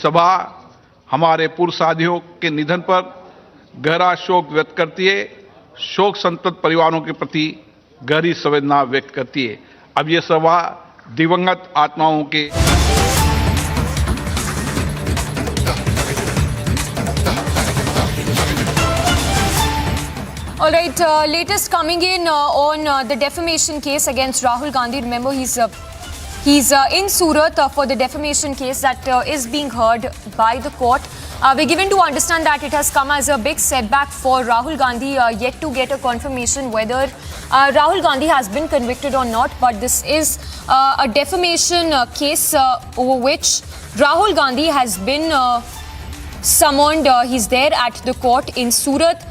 सभा हमारे पूर्व साथियों के निधन पर गहरा शोक व्यक्त करती है, शोक संतप्त परिवारों के प्रति गहरी संवेदना व्यक्त करती है। अब ये सभा दिवंगत आत्माओं के All right, latest coming in on the defamation case against Rahul Gandhi. Remember, he's in Surat for the defamation case that is being heard by the court. We're given to understand that it has come as a big setback for Rahul Gandhi, yet to get a confirmation whether Rahul Gandhi has been convicted or not. But this is a defamation case over which Rahul Gandhi has been summoned. He's there at the court in Surat.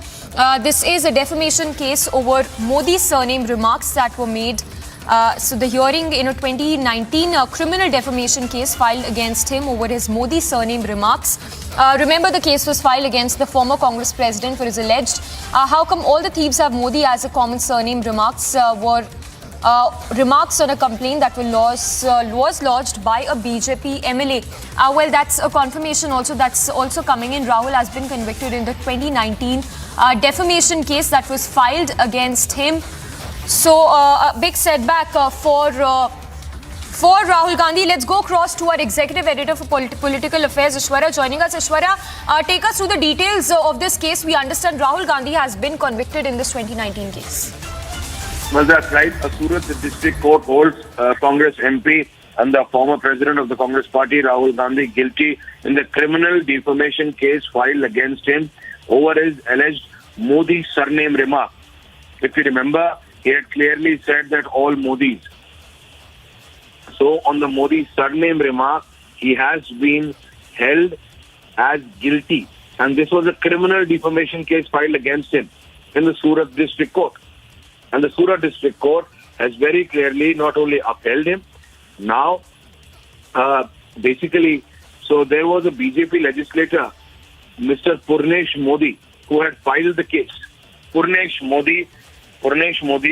This is a defamation case over Modi's surname remarks that were made. So the hearing in a 2019 criminal defamation case filed against him over his Modi surname remarks. Remember, the case was filed against the former Congress president for his alleged how come all the thieves have Modi as a common surname remarks were remarks on a complaint that was lodged by a BJP MLA. Well, that's a confirmation also that's also coming in. Rahul has been convicted in the 2019 defamation case that was filed against him. So a big setback for Rahul Gandhi. Let's go across to our executive editor for political affairs, Ishwara, joining us. Ishwara, take us through the details of this case. We understand Rahul Gandhi has been convicted in this 2019 case. Well, that's right. A Surat district court holds Congress MP and the former president of the Congress party, Rahul Gandhi, guilty in the criminal defamation case filed against him over his alleged Modi surname remark. If you remember, he had clearly said that all Modis. So on the Modi surname remark, he has been held as guilty. And this was a criminal defamation case filed against him in the Surat district court. And the Surat district court has very clearly not only upheld him, now basically, so there was a BJP legislator, Mr. Purnesh Modi, who had filed the case. Purnesh Modi,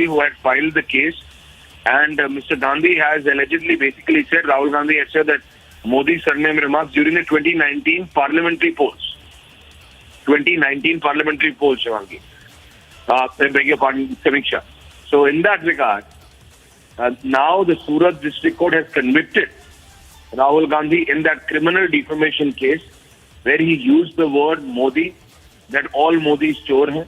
who had filed the case, and Mr. Gandhi has allegedly basically said, Rahul Gandhi had said that Modi's surname remarks during the 2019 parliamentary polls. 2019 parliamentary polls, Shivangi. I beg your pardon, Samiksha. So in that regard, now the Surat district court has convicted Rahul Gandhi in that criminal defamation case where he used the word Modi, that all Modis chore hain,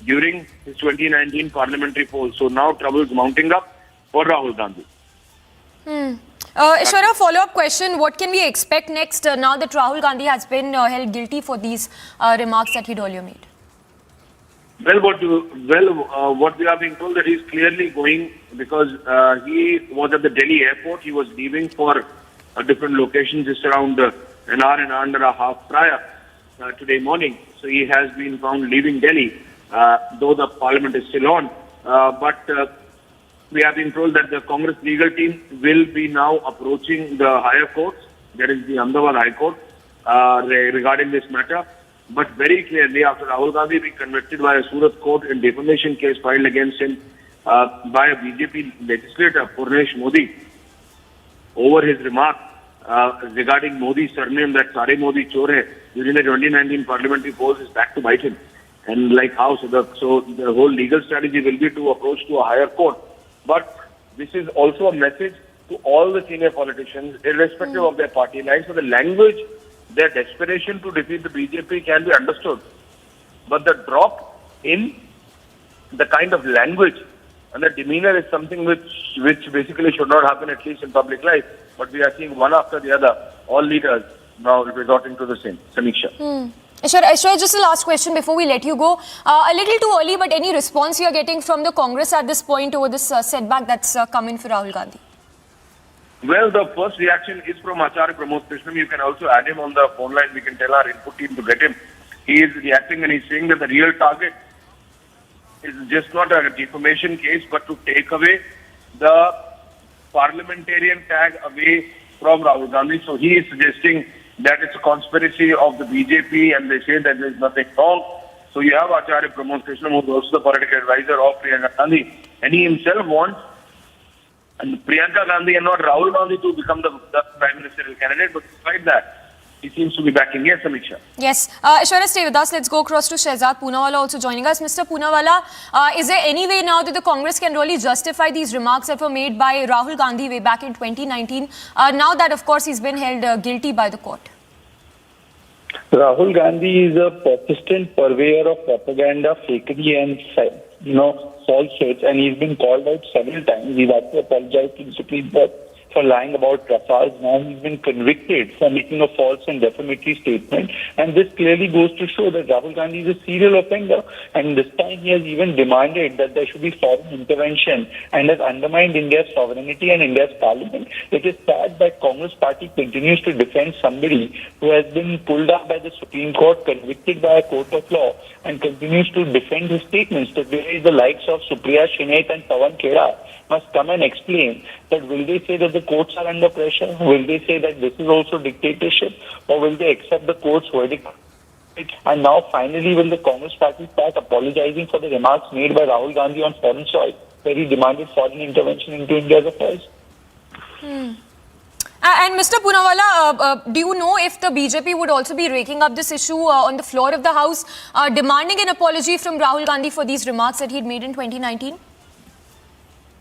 during his 2019 parliamentary polls. So now trouble is mounting up for Rahul Gandhi. Ishwara, follow-up question. What can we expect next now that Rahul Gandhi has been held guilty for these remarks that he'd earlier made? Well, what we are being told that he's clearly going because he was at the Delhi airport. He was leaving for a different location just around an hour and a half prior today morning. So he has been found leaving Delhi, though the parliament is still on. But we have been told that the Congress legal team will be now approaching the higher courts, that is the Ahmedabad High Court, regarding this matter. But very clearly, after Rahul Gandhi being convicted by a Surat court in defamation case filed against him by a BJP legislator, Purnesh Modi, over his remark regarding Modi's surname that Sare Modi chore hai, during the 2019 parliamentary polls is back to bite him. And like how? So the whole legal strategy will be to approach to a higher court. But this is also a message to all the senior politicians, irrespective of their party lines. So the language, their desperation to defeat the BJP can be understood. But the drop in the kind of language and the demeanor is something which basically should not happen, at least in public life. But we are seeing one after the other, all leaders now resorting to the same. Samiksha. Ishwara, just a last question before we let you go. A little too early, but any response you are getting from the Congress at this point over this setback that's coming for Rahul Gandhi? Well, the first reaction is from Acharya Pramod Krishnam. You can also add him on the phone line. We can tell our input team to get him. He is reacting and he's saying that the real target is just not a defamation case, but to take away the parliamentarian tag away from Rahul Gandhi. So he is suggesting that it's a conspiracy of the BJP and they say that there is nothing wrong. So you have Acharya Pramod Krishnam, who is also the political advisor of Priyanka Gandhi, and he himself wants Priyanka Gandhi and not Rahul Gandhi to become the prime ministerial candidate. But despite that, he seems to be backing. Yes, Samiksha. Yes. Aishwarya, stay with us. Let's go across to Shehzad Poonawalla also joining us. Mr. Poonawalla, is there any way now that the Congress can really justify these remarks that were made by Rahul Gandhi way back in 2019, now that, of course, he's been held guilty by the court? Rahul Gandhi is a persistent purveyor of propaganda, fakery and, falsehoods, and he's been called out several times. He's had to apologize to the Supreme Court for lying about Rafale. Now he's been convicted for making a false and defamatory statement, and this clearly goes to show that Rahul Gandhi is a serial offender, and this time he has even demanded that there should be foreign intervention and has undermined India's sovereignty and India's parliament. It is sad that Congress party continues to defend somebody who has been pulled up by the Supreme Court, convicted by a court of law, and continues to defend his statements. Today the likes of Supriya Shinet and Pawan Khera must come and explain that will they say that the courts are under pressure? Will they say that this is also dictatorship? Or will they accept the court's verdict? And now finally will the Congress party start apologizing for the remarks made by Rahul Gandhi on foreign soil, where he demanded foreign intervention into India's affairs? And Mr. Poonawalla, do you know if the BJP would also be raking up this issue on the floor of the House, demanding an apology from Rahul Gandhi for these remarks that he'd made in 2019?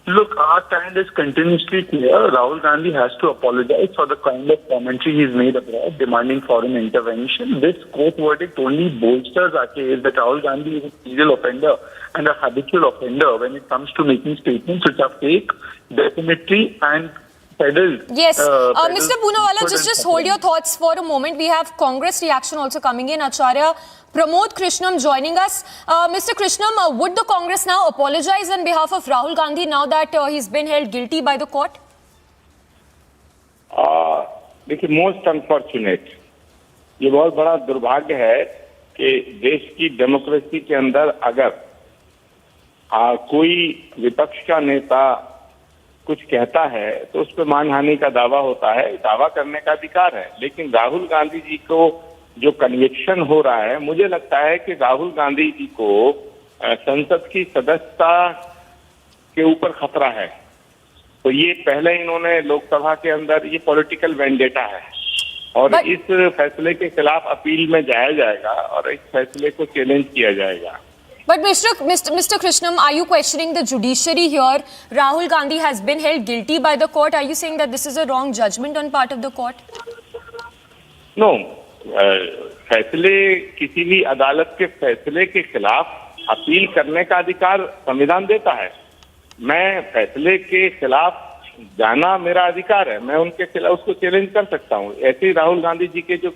Look, our stand is continuously clear. Rahul Gandhi has to apologize for the kind of commentary he's made abroad, demanding foreign intervention. This court verdict only bolsters our case that Rahul Gandhi is a serial offender and a habitual offender when it comes to making statements which are fake, defamatory and peddled. Yes. Mr. Poonawalla, just hold your thoughts for a moment. We have Congress reaction also coming in. Acharya Pramod Krishnam joining us. Mr. Krishnam, would the Congress now apologize on behalf of Rahul Gandhi now that he's been held guilty by the court? देखिए, most unfortunate, ये बहुत बड़ा दुर्भाग्य है कि देश की democracy के अंदर अगर कोई विपक्ष का नेता कुछ कहता है तो उस पर मानहानि का दावा होता है, दावा करने का अधिकार है। लेकिन राहुल गांधी जी को जो कन्विक्शन हो रहा है, मुझे लगता है कि राहुल गांधी जी को संसद की सदस्यता के ऊपर खतरा है। तो ये पहले इन्होंने लोकसभा के अंदर ये पॉलिटिकल वेंडेटा है और इस फैसले के खिलाफ अपील में जाया जाएगा और इस फैसले को चैलेंज किया जाएगा। But Mr. Krishnam, are you questioning the judiciary here? Rahul Gandhi has been held guilty by the court. Are you saying that this is a wrong judgment on part of the court? No. फैसले, किसी भी अदालत के फैसले के खिलाफ appeal करने का अधिकार संविधान देता है। मैं फैसले के खिलाफ जाना मेरा अधिकार है, मैं उनके खिलाफ उसको चैलेंज कर सकता हूँ। ऐसे ही राहुल गांधी जी के जो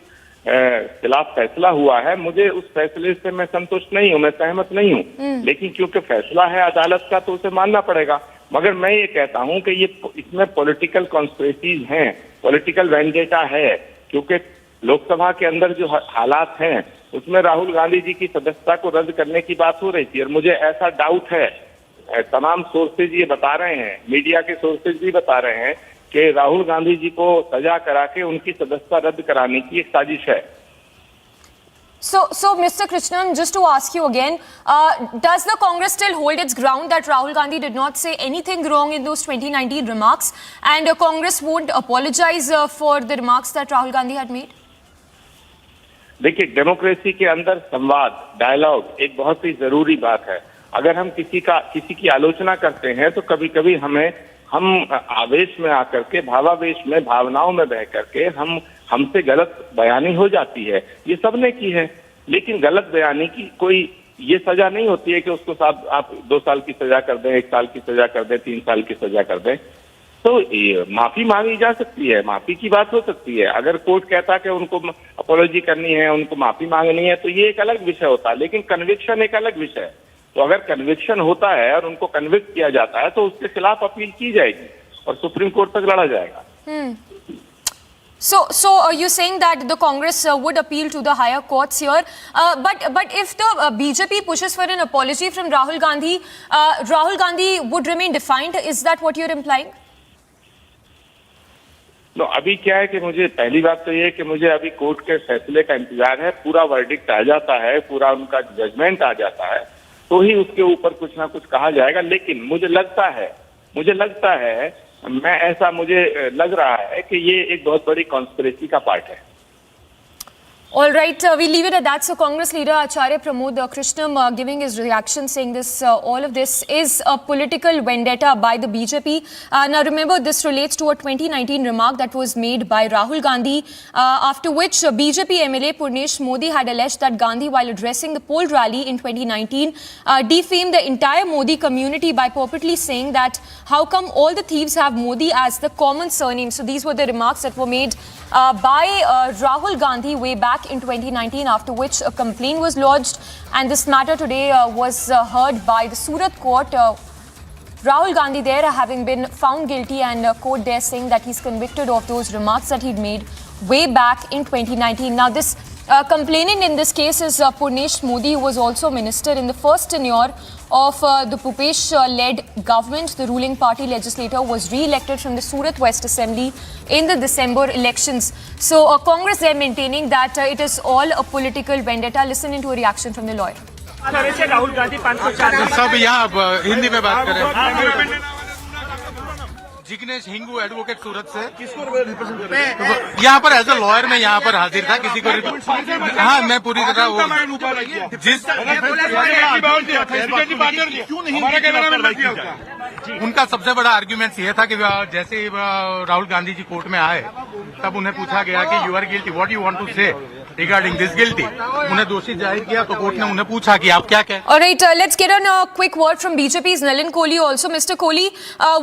खिलाफ फैसला हुआ है, मुझे उस फैसले से मैं संतुष्ट नहीं हूँ, मैं सहमत नहीं हूँ, लेकिन क्योंकि फैसला है अदालत का तो उसे मानना पड़ेगा। मगर मैं ये कहता हूँ कि ये इसमें पॉलिटिकल कॉन्स्पिरेसीज हैं, पॉलिटिकल वेंडेटा है, क्योंकि लोकसभा के अंदर जो हालात हैं उसमें राहुल गांधी जी की सदस्यता को रद्द करने की बात हो रही थी और मुझे ऐसा डाउट है, तमाम सोर्सेज ये बता रहे हैं, मीडिया के सोर्सेज भी बता रहे हैं कि राहुल गांधी जी को सजा करा के उनकी सदस्यता रद्द कराने की एक साजिश है। So, Mr. Krishnam, just to ask you again, does the Congress still hold its ground that Rahul Gandhi did not say anything wrong in those 2019 remarks, and Congress won't apologize for the remarks that Rahul Gandhi had made? देखिए, democracy के अंदर संवाद, dialogue एक बहुत ही जरूरी बात है। अगर हम किसी की आलोचना करते हैं तो कभी कभी हम आवेश में आकर के, भावावेश में, भावनाओं में बह करके हमसे गलत बयानी हो जाती है। ये सबने की है, लेकिन गलत बयानी की कोई ये सजा नहीं होती है कि उसको आप 2 साल की सजा कर दें, 1 साल की सजा कर दें, 3 साल की सजा कर दें। तो माफी मांगी जा सकती है, माफी की बात हो सकती है। अगर कोर्ट कहता है कि उनको अपॉलॉजी करनी है, उनको माफी मांगनी है, तो ये एक अलग विषय होता है, लेकिन कन्विक्शन एक अलग विषय है। तो अगर कन्विक्शन होता है और उनको कन्विक्ट किया जाता है तो उसके खिलाफ अपील की जाएगी और सुप्रीम कोर्ट तक लड़ा जाएगा। So you're saying that the Congress would appeal to the higher courts here, but if the BJP pushes for an apology from Rahul Gandhi would remain defiant. Is that what you're implying? तो अभी क्या है कि मुझे पहली बात तो ये है कि मुझे अभी कोर्ट के फैसले का इंतजार है, पूरा वर्डिक्ट आ जाता है, पूरा उनका जजमेंट आ जाता है, तो ही उसके ऊपर कुछ ना कुछ कहा जाएगा। लेकिन मुझे लगता है मुझे लग रहा है कि ये एक बहुत बड़ी कॉन्स्पिरेसी का पार्ट है। All right, we leave it at that. So, Congress leader Acharya Pramod Krishnam giving his reaction, saying this: all of this is a political vendetta by the BJP. Now, remember, this relates to a 2019 remark that was made by Rahul Gandhi, after which BJP MLA Purnesh Modi had alleged that Gandhi, while addressing the poll rally in 2019, defamed the entire Modi community by purportedly saying that how come all the thieves have Modi as the common surname. So, these were the remarks that were made by Rahul Gandhi way back in 2019, after which a complaint was lodged, and this matter today was heard by the Surat court. Rahul Gandhi there having been found guilty, and court there saying that he's convicted of those remarks that he'd made way back in 2019. Now this complainant in this case is Purnesh Modi, who was also minister in the first tenure of the Bhupesh-led government. The ruling party legislator was re-elected from the Surat West Assembly in the December elections. So Congress there maintaining that it is all a political vendetta. Listen into a reaction from the lawyer. Rahul Gandhi 504 सब यहाँ हिंदी में बात करें। Jignesh Hingoo advocate Surat से यहाँ पर as a lawyer में यहाँ पर हाजिर था। किसी को हाँ मैं पूरी तरह जिस उनका सबसे बड़ा आर्ग्यूमेंट ये था कि जैसे ही राहुल गांधी जी कोर्ट में आए तब उन्हें पूछा गया कि you are guilty, what you want to say regarding this guilty. उन्हें दोषी जाहिर किया तो कोर्ट ने उन्हें पूछा कि आप क्या कहें. All right, let's get on a quick word from BJP's Nalin Kohli also. Mr. Kohli,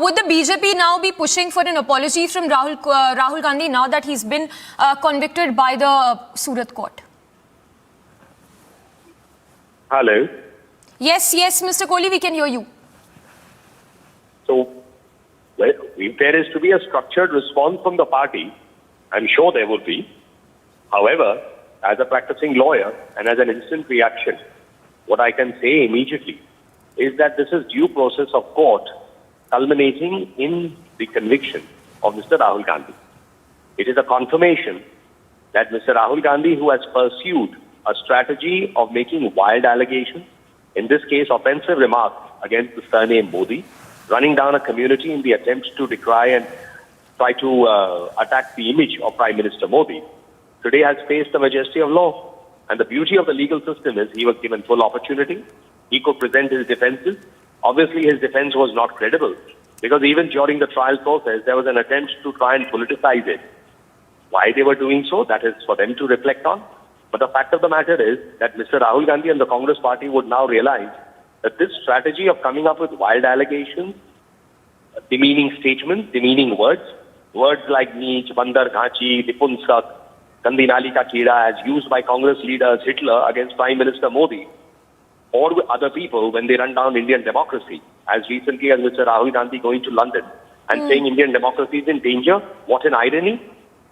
would the BJP now be pushing for an apology from Rahul Gandhi now that he's been convicted by the Surat court? Hello. Yes, Mr. Kohli, we can hear you. So, well, if there is to be a structured response from the party, I'm sure there would be. However, as a practicing lawyer and as an instant reaction, what I can say immediately is that this is due process of court culminating in the conviction of Mr. Rahul Gandhi. It is a confirmation that Mr. Rahul Gandhi, who has pursued a strategy of making wild allegations, in this case offensive remarks against the surname Modi, running down a community in the attempt to decry and try to attack the image of Prime Minister Modi, today has faced the majesty of law. And the beauty of the legal system is he was given full opportunity. He could present his defenses. Obviously, his defense was not credible because even during the trial process, there was an attempt to try and politicize it. Why they were doing so, that is for them to reflect on. But the fact of the matter is that Mr. Rahul Gandhi and the Congress party would now realize that this strategy of coming up with wild allegations, demeaning statements, demeaning words like Neech, Bandar, Ghachi, Nipunsak, Kandi Nali Ka Kida, as used by Congress leaders, Hitler against Prime Minister Modi, or with other people when they run down Indian democracy, as recently as Mr. Rahul Gandhi going to London and saying Indian democracy is in danger. What an irony.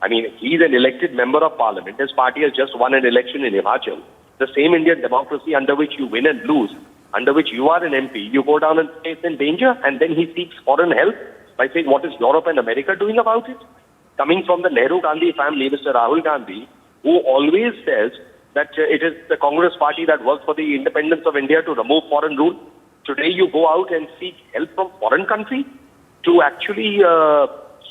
I mean, he's an elected member of parliament. His party has just won an election in Himachal. The same Indian democracy under which you win and lose, under which you are an MP, you go down and say it's in danger, and then he seeks foreign help by saying, what is Europe and America doing about it? Coming from the Nehru-Gandhi family, Mr. Rahul Gandhi, who always says that it is the Congress party that works for the independence of India to remove foreign rule. Today you go out and seek help from foreign country to actually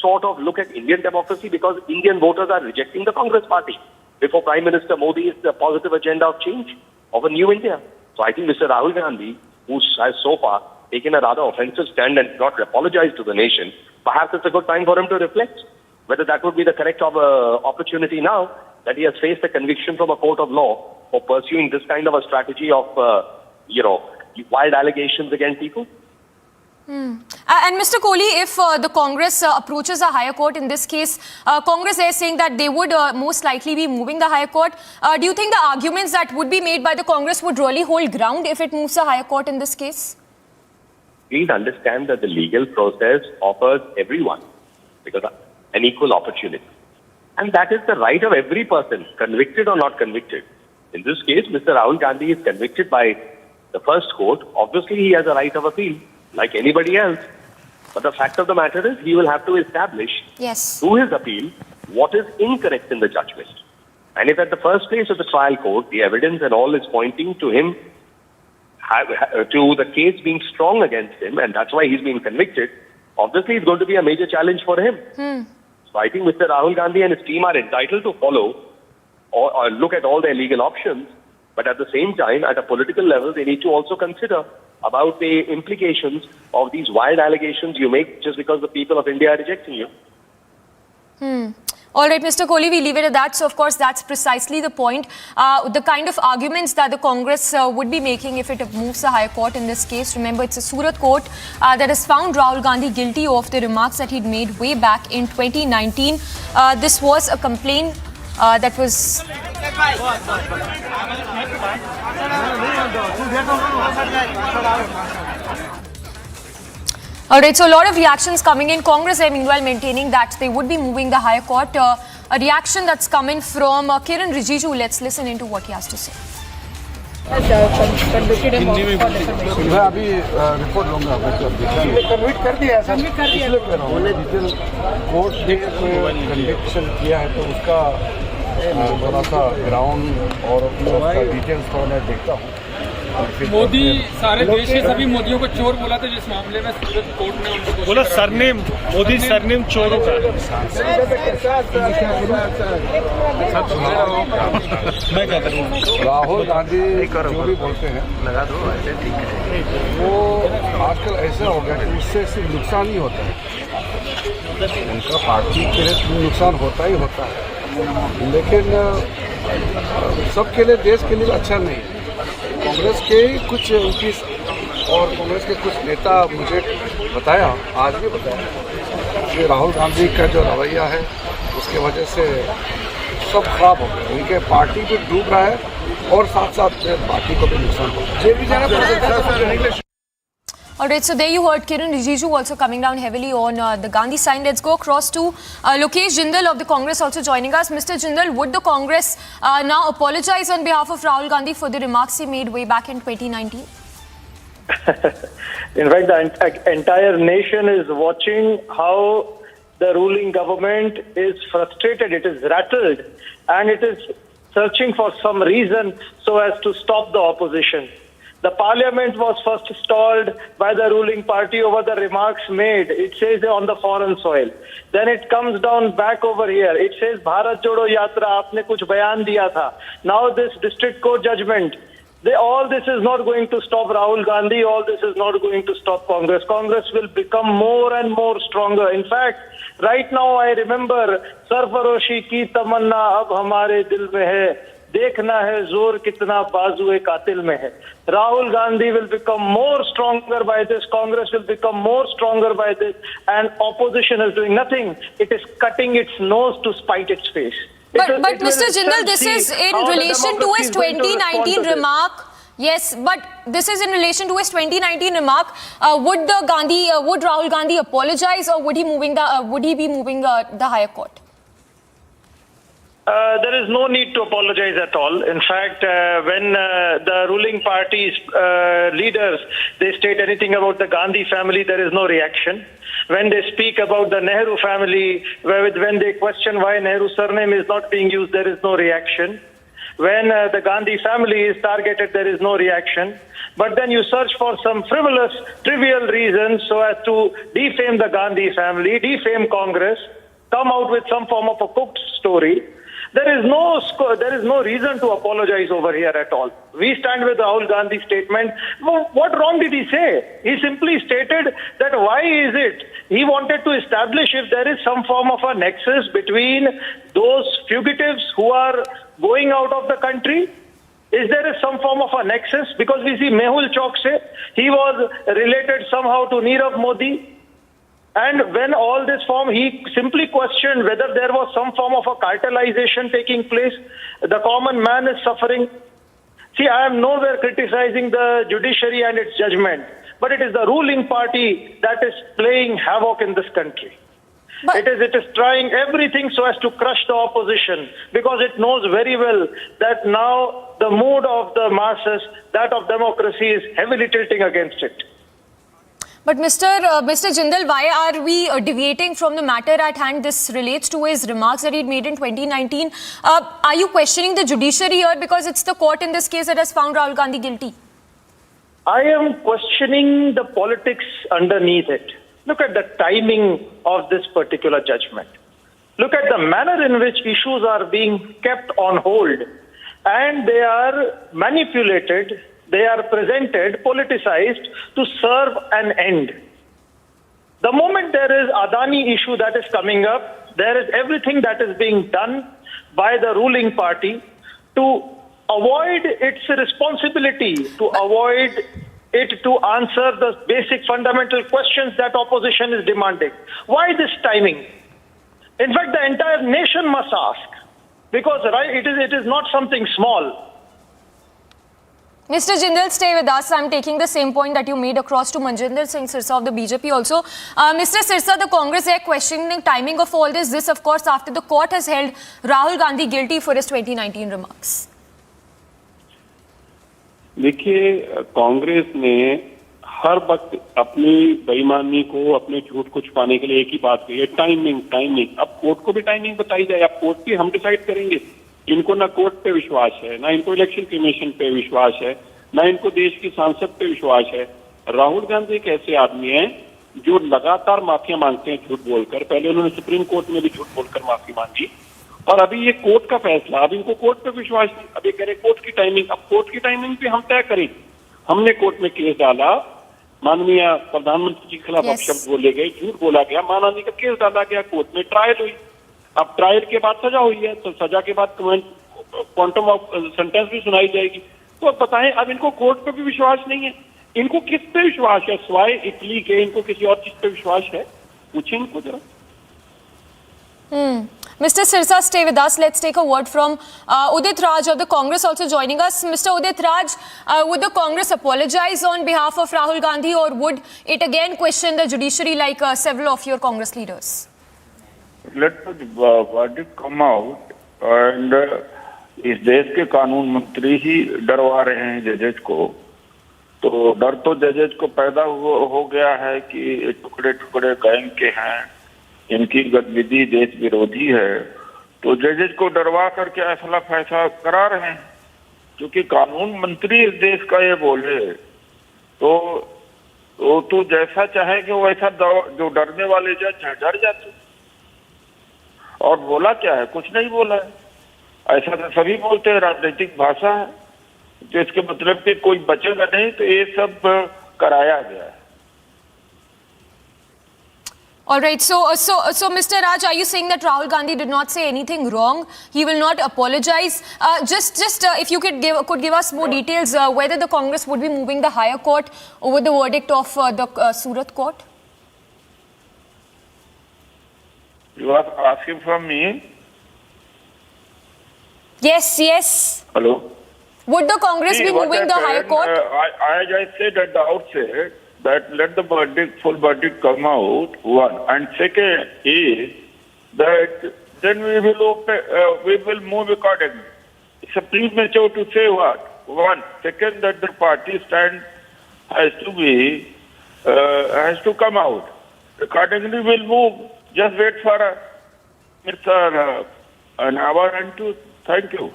sort of look at Indian democracy because Indian voters are rejecting the Congress party before Prime Minister Modi is the positive agenda of change of a new India. So I think Mr. Rahul Gandhi, who has so far taken a rather offensive stand and not apologized to the nation, perhaps it's a good time for him to reflect whether that would be the correct opportunity now that he has faced a conviction from a court of law for pursuing this kind of a strategy of, wild allegations against people. And Mr. Kohli, if the Congress approaches a higher court in this case, Congress is saying that they would most likely be moving the higher court. Do you think the arguments that would be made by the Congress would really hold ground if it moves the higher court in this case? Please understand that the legal process offers everyone because an equal opportunity. And that is the right of every person, convicted or not convicted. In this case, Mr. Rahul Gandhi is convicted by the first court. Obviously, he has a right of appeal, like anybody else. But the fact of the matter is, he will have to establish through his appeal what is incorrect in the judgment. And if at the first place of the trial court, the evidence and all is pointing to him, to the case being strong against him, and that's why he's being convicted, obviously it's going to be a major challenge for him. So I think Mr. Rahul Gandhi and his team are entitled to follow or look at all their legal options. But at the same time, at a political level, they need to also consider about the implications of these wild allegations you make just because the people of India are rejecting you. All right, Mr. Kohli, we leave it at that. So, of course, that's precisely the point. The kind of arguments that the Congress would be making if it moves the High Court in this case. Remember, it's a Surat court that has found Rahul Gandhi guilty of the remarks that he'd made way back in 2019. This was a complaint that was... All right, so a lot of reactions coming in. Congress, meanwhile, maintaining that they would be moving the higher court. A reaction that's coming from Kiran Rijiju. Let's listen into what he has to say. मैं अभी report लूंगा कन्विट कर दिया है इसलिए कह रहा हूँ डिटेल कोर्ट ने कन्विक्शन किया है तो उसका थोड़ा सा ग्राउंड और उसका डिटेल्स थोड़ा मैं देखता हूँ मोदी सारे देश के सभी मोदियों को चोर बोला था जिस मामले में सूरत कोर्ट ने उनको बोला सरनेम मोदी सरनेम चोरों का मैं क्या करूँ राहुल गांधी जो भी बोलते हैं लगा दो वो आजकल ऐसा हो गया कि उससे सिर्फ नुकसान ही होता है उनका पार्टी के लिए नुकसान होता ही होता है लेकिन सबके लिए देश के लिए अच्छा नहीं है कांग्रेस के कुछ उनकी और कांग्रेस के कुछ नेता मुझे बताया आज भी बताया कि राहुल गांधी का जो रवैया है उसके वजह से सब खराब हो गया उनके पार्टी भी डूब रहा है और साथ साथ पार्टी को भी नुकसान हो रहा है All right, so there you heard Kiran Rijiju also coming down heavily on the Gandhi sign. Let's go across to Lokesh Jindal of the Congress also joining us. Mr. Jindal, would the Congress now apologize on behalf of Rahul Gandhi for the remarks he made way back in 2019? In fact, the entire nation is watching how the ruling government is frustrated, it is rattled, and it is searching for some reason so as to stop the opposition. The parliament was first stalled by the ruling party over the remarks made. It says on the foreign soil. Then it comes down back over here. It says Bharat Jodo Yatra, aapne kuch bayan diya tha. Now this district court judgment. All this is not going to stop Rahul Gandhi. All this is not going to stop Congress. Congress will become more and more stronger. In fact, right now I remember Sarfaroshi ki tamanna ab hamare dil mein hai. देखना है जोर कितना बाजुए कातिल में है. Rahul Gandhi will become more stronger by this. Congress will become more stronger by this. And opposition is doing nothing. It is cutting its nose to spite its face. But Mr. Jindal, this is in relation to his 2019 remark. Yes, but this is in relation to his 2019 remark. Would Rahul Gandhi apologize, or would he be moving the higher court? There is no need to apologize at all. In fact, when the ruling party's leaders, they state anything about the Gandhi family, there is no reaction. When they speak about the Nehru family, when they question why Nehru's surname is not being used, there is no reaction. When the Gandhi family is targeted, there is no reaction. But then you search for some frivolous, trivial reasons so as to defame the Gandhi family, defame Congress, come out with some form of a cooked story. There is no reason to apologize over here at all. We stand with Rahul Gandhi's statement. What wrong did he say? He simply stated that why is it? He wanted to establish if there is some form of a nexus between those fugitives who are going out of the country. Is there some form of a nexus? Because we see Mehul Chokse, he was related somehow to Nirav Modi. And when all this he simply questioned whether there was some form of a cartelization taking place. The common man is suffering. See, I am nowhere criticizing the judiciary and its judgment, but it is the ruling party that is playing havoc in this country. It is trying everything so as to crush the opposition, because it knows very well that now the mood of the masses, that of democracy, is heavily tilting against it. But Mr. Jindal, why are we deviating from the matter at hand? This relates to his remarks that he made in 2019. Are you questioning the judiciary here because it's the court in this case that has found Rahul Gandhi guilty? I am questioning the politics underneath it. Look at the timing of this particular judgment. Look at the manner in which issues are being kept on hold, and they are manipulated, they are presented, politicized to serve an end. The moment there is Adani issue that is coming up, there is everything that is being done by the ruling party to avoid its responsibility, to avoid it to answer the basic fundamental questions that opposition is demanding. Why this timing? In fact, the entire nation must ask, because it is not something small. Mr. Jindal, stay with us. I'm taking the same point that you made across to Manjinder Singh Sirsa of the BJP also. Mr. Sirsa, the Congress are questioning the timing of all this. This, of course, after the court has held Rahul Gandhi guilty for his 2019 remarks. देखिए, कांग्रेस ने हर वक्त अपनी बेईमानी को, अपने झूठ को छुपाने के लिए एक ही बात कही है, टाइमिंग। अब कोर्ट को भी टाइमिंग बताई जाए, अब कोर्ट भी हम डिसाइड करेंगे। इनको ना कोर्ट पे विश्वास है, ना इनको इलेक्शन कमीशन पे विश्वास है, ना इनको देश की सांसद पे विश्वास है। राहुल गांधी एक ऐसे आदमी हैं जो लगातार माफिया मांगते हैं झूठ बोलकर। पहले उन्होंने सुप्रीम कोर्ट में भी झूठ बोलकर माफी मांगी, और अभी ये कोर्ट का फैसला, अब इनको कोर्ट पे विश्वास नहीं। अब ये कह रहे कोर्ट की टाइमिंग, अब कोर्ट की टाइमिंग भी हम तय करें। हमने कोर्ट में केस डाला, माननीय प्रधानमंत्री के खिलाफ अपशब्द बोले गए, झूठ बोला गया, मानहानि का केस डाला गया, कोर्ट में ट्रायल हुई। अब ट्रायल के बाद सजा हुई है, तो सजा के बाद क्वांटम ऑफ सेंटेंस भी सुनाई जाएगी। तो अब बताएं, अब इनको कोर्ट पे भी विश्वास नहीं है, इनको किस पे विश्वास है? स्वाय इटली के इनको किसी और चीज पे विश्वास है? पूछें इनको जरा। Mr. Sirsa, stay with us. Let's take a word from Udit Raj of the Congress also joining us. Mr. Udit Raj, would the Congress apologize on behalf of Rahul Gandhi, or would it again question the judiciary like several of your Congress leaders? Let the verdict come out, and इस देश के कानून मंत्री ही डरवा रहे हैं जजेज को, तो डर तो जजेज को पैदा हो गया है कि टुकड़े टुकड़े गैंग के हैं, इनकी गतिविधि देश विरोधी है, तो जजेज को डरवा करके ऐसा फैसला करा रहे हैं। क्योंकि कानून मंत्री इस देश का ये बोले तो जैसा चाहेंगे वैसा जो डरने वाले जज डर जाते। और बोला क्या है? कुछ नहीं बोला है। ऐसा तो सभी बोलते हैं, राजनीतिक भाषा है, तो इसके मतलब कि कोई बचेगा नहीं, तो ये सब कराया गया है। All right. So, Mr. Raj, are you saying that Rahul Gandhi did not say anything wrong? He will not apologize. Just if you could give us more details whether the Congress would be moving the higher court over the verdict of the Surat court. You are asking from me? Yes. Hello. Would the Congress be moving the higher court? As I said at the outset, that let the full verdict come out, one. And second is that then we will move accordingly. It's a premature to say what? One. Second, that the party stand has to come out. Accordingly, we'll move. Just wait for an hour and two. Thank you.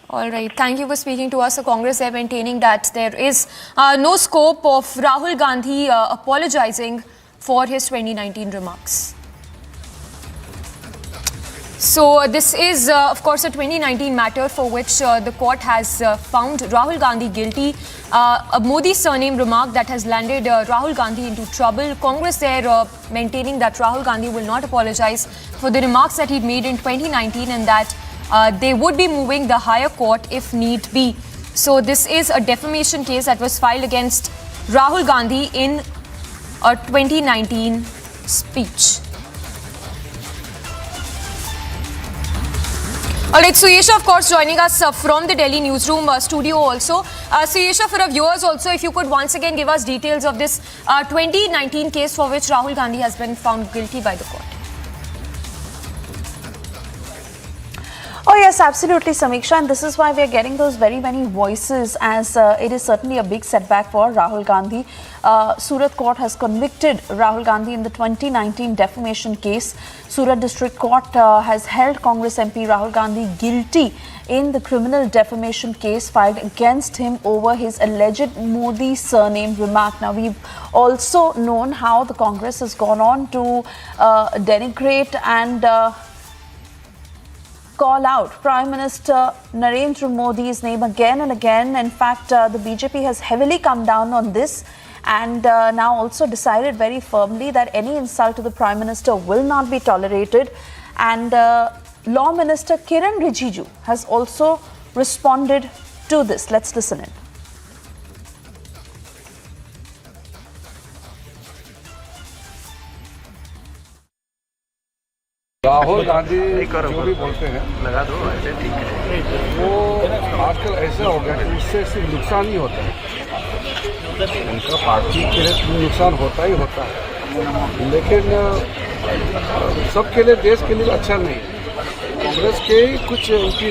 All right. Thank you for speaking to us. The Congress are maintaining that there is no scope of Rahul Gandhi apologizing for his 2019 remarks. So this is, of course, a 2019 matter for which the court has found Rahul Gandhi guilty. A Modi surname remark that has landed Rahul Gandhi into trouble. Congress there maintaining that Rahul Gandhi will not apologize for the remarks that he made in 2019, and that they would be moving the higher court if need be. So this is a defamation case that was filed against Rahul Gandhi in a 2019 speech. All right, Suyesha, of course, joining us from the Delhi newsroom studio also. Suyesha, for our viewers also, if you could once again give us details of this 2019 case for which Rahul Gandhi has been found guilty by the court. Oh yes, absolutely, Samiksha, and this is why we are getting those very many voices, as it is certainly a big setback for Rahul Gandhi. Surat Court has convicted Rahul Gandhi in the 2019 defamation case. Surat District Court has held Congress MP Rahul Gandhi guilty in the criminal defamation case filed against him over his alleged Modi surname remark. Now, we've also known how the Congress has gone on to denigrate and call out Prime Minister Narendra Modi's name again and again. In fact, the BJP has heavily come down on this and now also decided very firmly that any insult to the Prime Minister will not be tolerated. And Law Minister Kiran Rijiju has also responded to this. Let's listen in. Rahul Gandhi जो भी बोलते हैं लगा दो ऐसे ठीक है, वो आजकल ऐसा हो गया कि उससे सिर्फ नुकसान ही होता है। उनका पार्टी के लिए नुकसान होता ही होता है, लेकिन सबके लिए, देश के लिए अच्छा नहीं। कांग्रेस के कुछ एमपी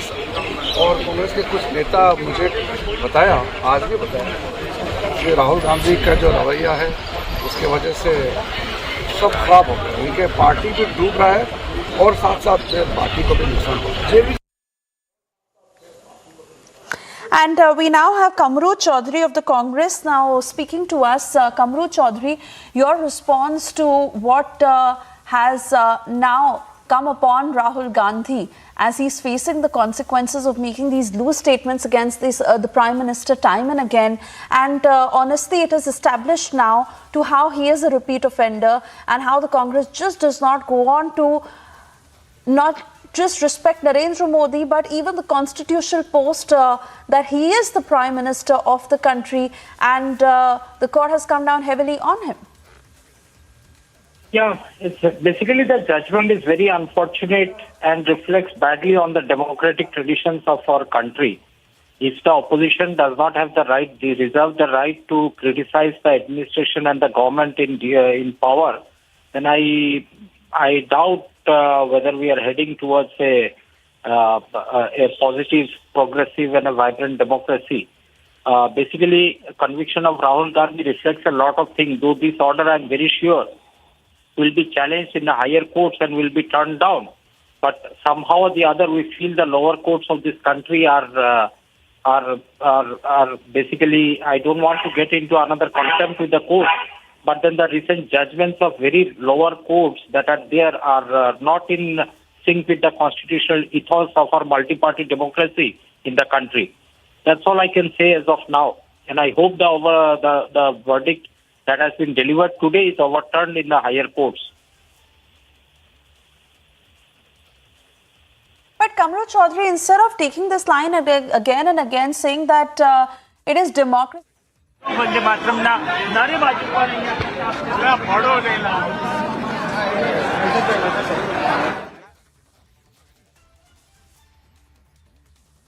और कांग्रेस के कुछ नेता मुझे बताया, आज भी बताया कि राहुल गांधी का जो रवैया है उसके वजह से सब खराब हो गया। उनके पार्टी भी डूब रहा है और साथ साथ पार्टी को भी नुकसान हो रहा है। And we now have Kamru Chaudhary of the Congress now speaking to us. Kamru Chaudhary, your response to what has now come upon Rahul Gandhi as he's facing the consequences of making these loose statements against the Prime Minister time and again. And honestly, it is established now to how he is a repeat offender and how the Congress just does not go on to not just respect Narendra Modi, but even the constitutional post that he is the Prime Minister of the country, and the court has come down heavily on him. Yeah, it's basically the judgment is very unfortunate and reflects badly on the democratic traditions of our country. If the opposition does not have the right, they reserve the right to criticize the administration and the government in power, then I doubt whether we are heading towards a positive, progressive and a vibrant democracy. Basically, conviction of Rahul Gandhi reflects a lot of things, though this order, I'm very sure, will be challenged in the higher courts and will be turned down. But somehow or the other, we feel the lower courts of this country are basically, I don't want to get into another contempt with the court, but then the recent judgments of very lower courts that are there are not in sync with the constitutional ethos of our multi-party democracy in the country. That's all I can say as of now. And I hope the verdict that has been delivered today is overturned in the higher courts. But Kamru Chaudhary, instead of taking this line again and again, saying that it is democracy.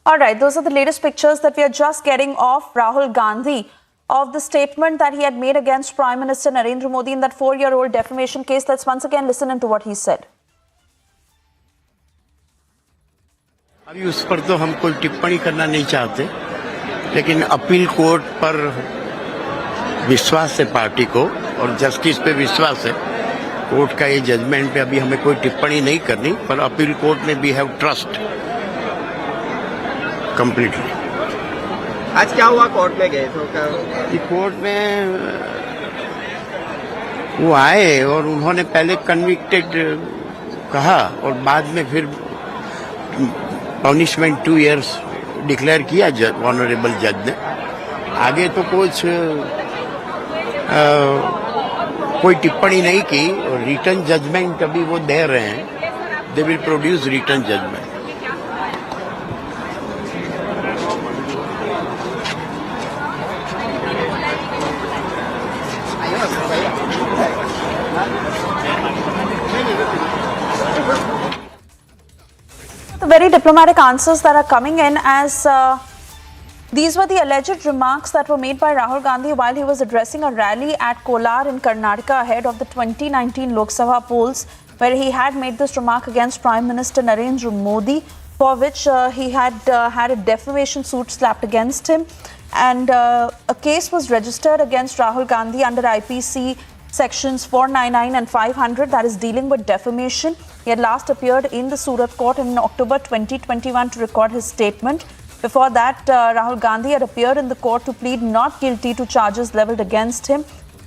All right, those are the latest pictures that we are just getting of Rahul Gandhi, of the statement that he had made against Prime Minister Narendra Modi in that 4-year-old defamation case. Let's once again listen into what he said. अभी उस पर तो हम कोई टिप्पणी करना नहीं चाहते, लेकिन अपील कोर्ट पर विश्वास है पार्टी को और जस्टिस पे विश्वास है। कोर्ट का ये जजमेंट पे अभी हमें कोई टिप्पणी नहीं करनी, पर अपील कोर्ट में वी हैव ट्रस्ट कंप्लीटली। आज क्या हुआ, कोर्ट में गए तो कोर्ट में वो आए और उन्होंने पहले कन्विक्टेड कहा और बाद में फिर पनिशमेंट 2 years डिक्लेयर किया ऑनरेबल जज ने। आगे तो कोई टिप्पणी नहीं की और रिटर्न जजमेंट अभी वो दे रहे हैं। They will produce return judgement. The very diplomatic answers that are coming in, as these were the alleged remarks that were made by Rahul Gandhi while he was addressing a rally at Kolar in Karnataka ahead of the 2019 Lok Sabha polls, where he had made this remark against Prime Minister Narendra Modi. for which he had had a defamation suit slapped against him. And a case was registered against Rahul Gandhi under IPC sections 499 and 500, that is dealing with defamation. He had last appeared in the Surat court in October 2021 to record his statement. Before that, Rahul Gandhi had appeared in the court to plead not guilty to charges levelled against him.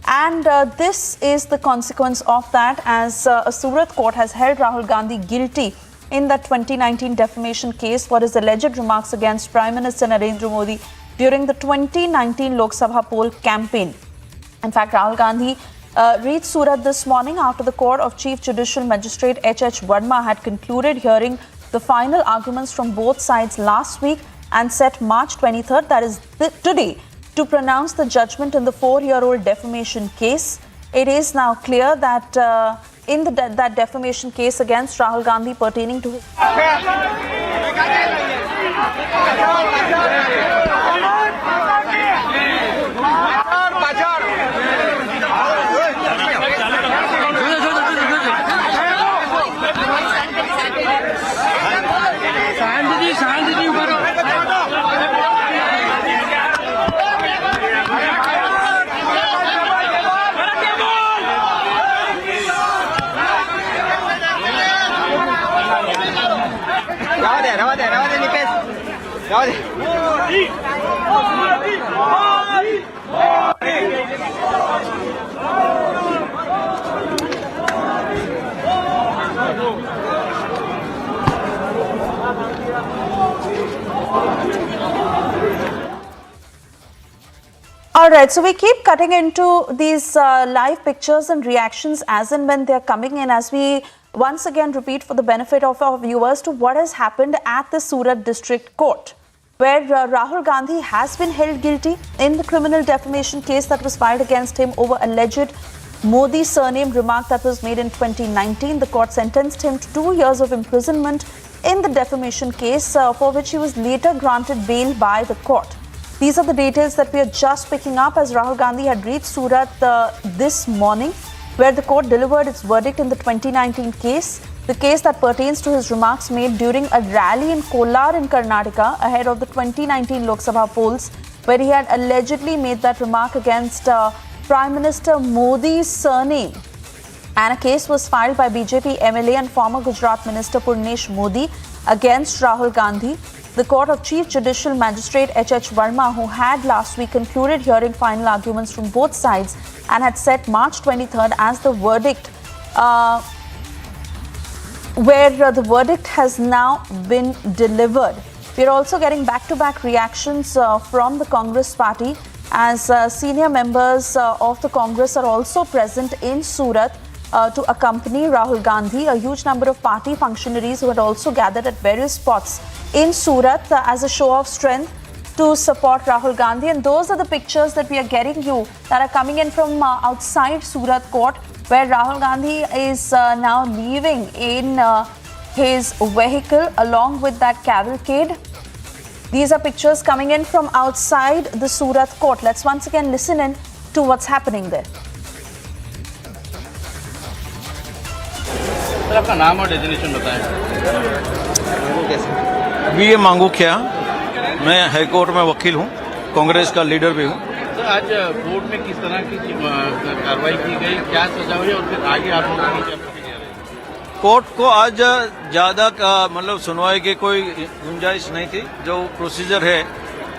And this is the consequence of that, as a Surat court has held Rahul Gandhi guilty in the 2019 defamation case for his alleged remarks against Prime Minister Narendra Modi during the 2019 Lok Sabha poll campaign. In fact, Rahul Gandhi reached Surat this morning after the court of Chief Judicial Magistrate H.H. Verma had concluded hearing the final arguments from both sides last week and set March 23rd, that is today, to pronounce the judgment in the 4-year-old defamation case. It is now clear that in that defamation case against Rahul Gandhi pertaining to his... All right, so we keep cutting into these live pictures and reactions as and when they're coming in, as we once again repeat for the benefit of our viewers to what has happened at the Surat District Court, where Rahul Gandhi has been held guilty in the criminal defamation case that was filed against him over alleged Modi surname remark that was made in 2019. The court sentenced him to 2 years of imprisonment in the defamation case, for which he was later granted bail by the court. These are the details that we are just picking up as Rahul Gandhi had reached Surat this morning, where the court delivered its verdict in the 2019 case, the case that pertains to his remarks made during a rally in Kolar in Karnataka ahead of the 2019 Lok Sabha polls, where he had allegedly made that remark against Prime Minister Modi's surname. And a case was filed by BJP MLA and former Gujarat Minister Purnesh Modi against Rahul Gandhi. The Court of Chief Judicial Magistrate H.H. Verma, who had last week concluded hearing final arguments from both sides and had set March 23rd as the verdict, where the verdict has now been delivered. We are also getting back-to-back reactions from the Congress party, as senior members of the Congress are also present in Surat to accompany Rahul Gandhi. A huge number of party functionaries who had also gathered at various spots in Surat as a show of strength to support Rahul Gandhi. And those are the pictures that we are getting you that are coming in from outside Surat court, where Rahul Gandhi is now leaving in his vehicle along with that cavalcade. These are pictures coming in from outside the Surat court. Let's once again listen in to what's happening there. Sir आपका नाम और designation बताएं। We मांगूखिया, मैं high court में वकील हूँ, कांग्रेस का leader भी हूँ। सर आज कोर्ट में किस तरह की कार्रवाई की गई, क्या सजा हुई और फिर आगे आप लोगों की क्या प्रतिक्रिया रही? कोर्ट को आज ज्यादा मतलब सुनवाई की कोई गुंजाइश नहीं थी। जो प्रोसीजर है,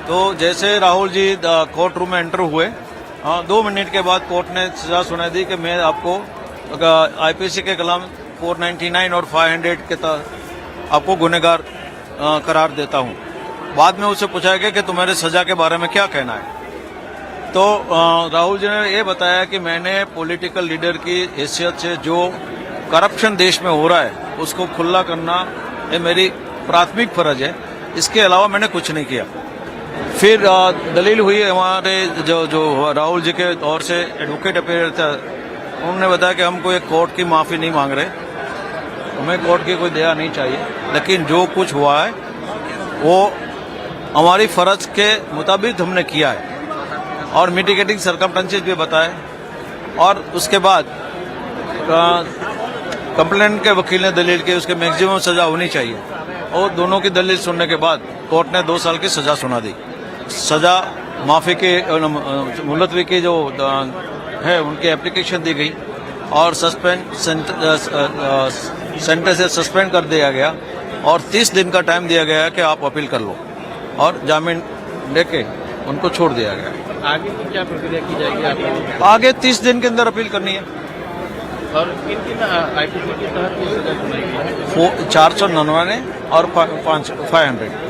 तो जैसे राहुल जी कोर्ट रूम में एंटर हुए 2 मिनट के बाद कोर्ट ने सजा सुना दी कि मैं आपको आईपीसी के कलम 499 और 500 के तहत आपको गुनहगार करार देता हूं। बाद में उससे पूछा गया कि तुम्हारे सजा के बारे में क्या कहना है, तो राहुल जी ने ये बताया कि मैंने पॉलिटिकल लीडर की हैसियत से जो करप्शन देश में हो रहा है उसको खुला करना ये मेरी प्राथमिक फर्ज है, इसके अलावा मैंने कुछ नहीं किया। फिर दलील हुई हमारे जो राहुल जी के ओर से एडवोकेट अपेयर था, उन्होंने बताया कि हमको एक कोर्ट की माफी नहीं मांग रहे, हमें कोर्ट की कोई दया नहीं चाहिए, लेकिन जो कुछ हुआ है वो हमारी फर्ज के मुताबिक हमने किया है और मिटिगेटिंग सर्कमस्टेंसेस भी बताए। और उसके बाद कंप्लेंट के वकील ने दलील की उसके मैक्सिमम सजा होनी चाहिए, और दोनों की दलील सुनने के बाद कोर्ट ने 2 साल की सजा सुना दी। सजा माफी के मुलतवी की जो है उनकी एप्लीकेशन दी गई और सेंटर से सस्पेंड कर दिया गया और 30 दिन का टाइम दिया गया कि आप अपील कर लो और जामीन लेके उनको छोड़ दिया गया। आगे की क्या प्रक्रिया की जाएगी आपको? आगे 30 दिन के अंदर अपील करनी है। और किन आईपीसी के तहत ये सजा सुनाई गई है? 499 और 500।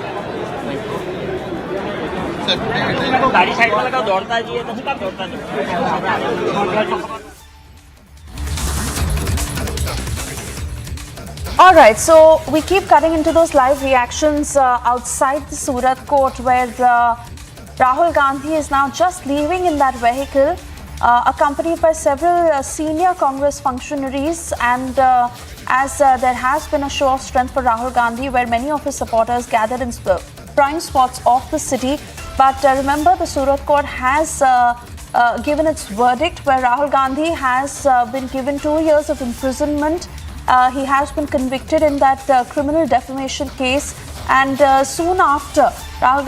गाड़ी साइड में लगा दौड़ता जी है तो कब दौड़ता नहीं। All right, so we keep cutting into those live reactions outside the Surat court where Rahul Gandhi is now just leaving in that vehicle accompanied by several senior Congress functionaries, and as there has been a show of strength for Rahul Gandhi where many of his supporters gathered in prime spots of the city. But remember, the Surat court has given its verdict where Rahul Gandhi has been given 2 years of imprisonment. He has been convicted in that criminal defamation case, and soon after, Rahul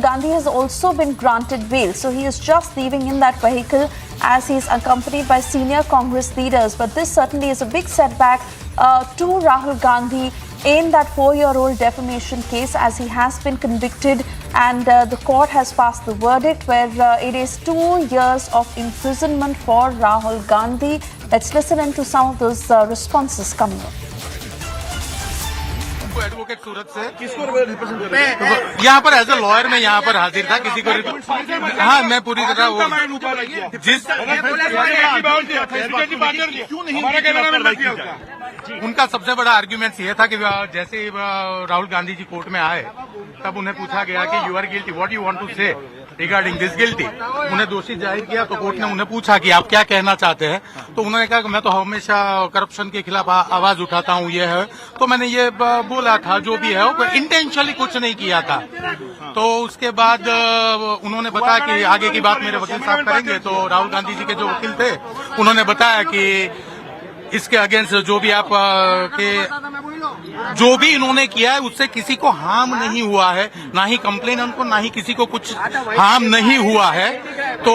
Gandhi has also been granted bail. So he is just leaving in that vehicle as he is accompanied by senior Congress leaders. But this certainly is a big setback to Rahul Gandhi in that 4-year-old defamation case, as he has been convicted, and the court has passed the verdict where it is 2 years of imprisonment for Rahul Gandhi. Let's listen into some of those responses coming up. Advocate Surat से किसको represent कर रहे हैं? यहाँ पर as a lawyer में यहाँ पर हाजिर था। किसी को हाँ, मैं पूरी तरह वो जिस उनका सबसे बड़ा आर्ग्यूमेंट ये था कि जैसे राहुल गांधी जी कोर्ट में आए तब उन्हें पूछा गया कि you are guilty, what you want to say regarding this guilty. उन्हें दोषी जाहिर किया तो कोर्ट ने उन्हें पूछा कि आप क्या कहना चाहते हैं, तो उन्होंने कहा कि मैं तो हमेशा करप्शन के खिलाफ आवाज उठाता हूं, ये है। तो मैंने ये बोला था, जो भी है वो इंटेंशनली कुछ नहीं किया था। तो उसके बाद उन्होंने बताया कि आगे की बात मेरे वकील साहब करेंगे। तो राहुल गांधी जी के जो वकील थे उन्होंने बताया कि इसके अगेंस्ट जो भी आप जो भी इन्होंने किया है उससे किसी को हार्म नहीं हुआ है, ना ही कंप्लेनेंट को, ना ही किसी को कुछ हार्म नहीं हुआ है। तो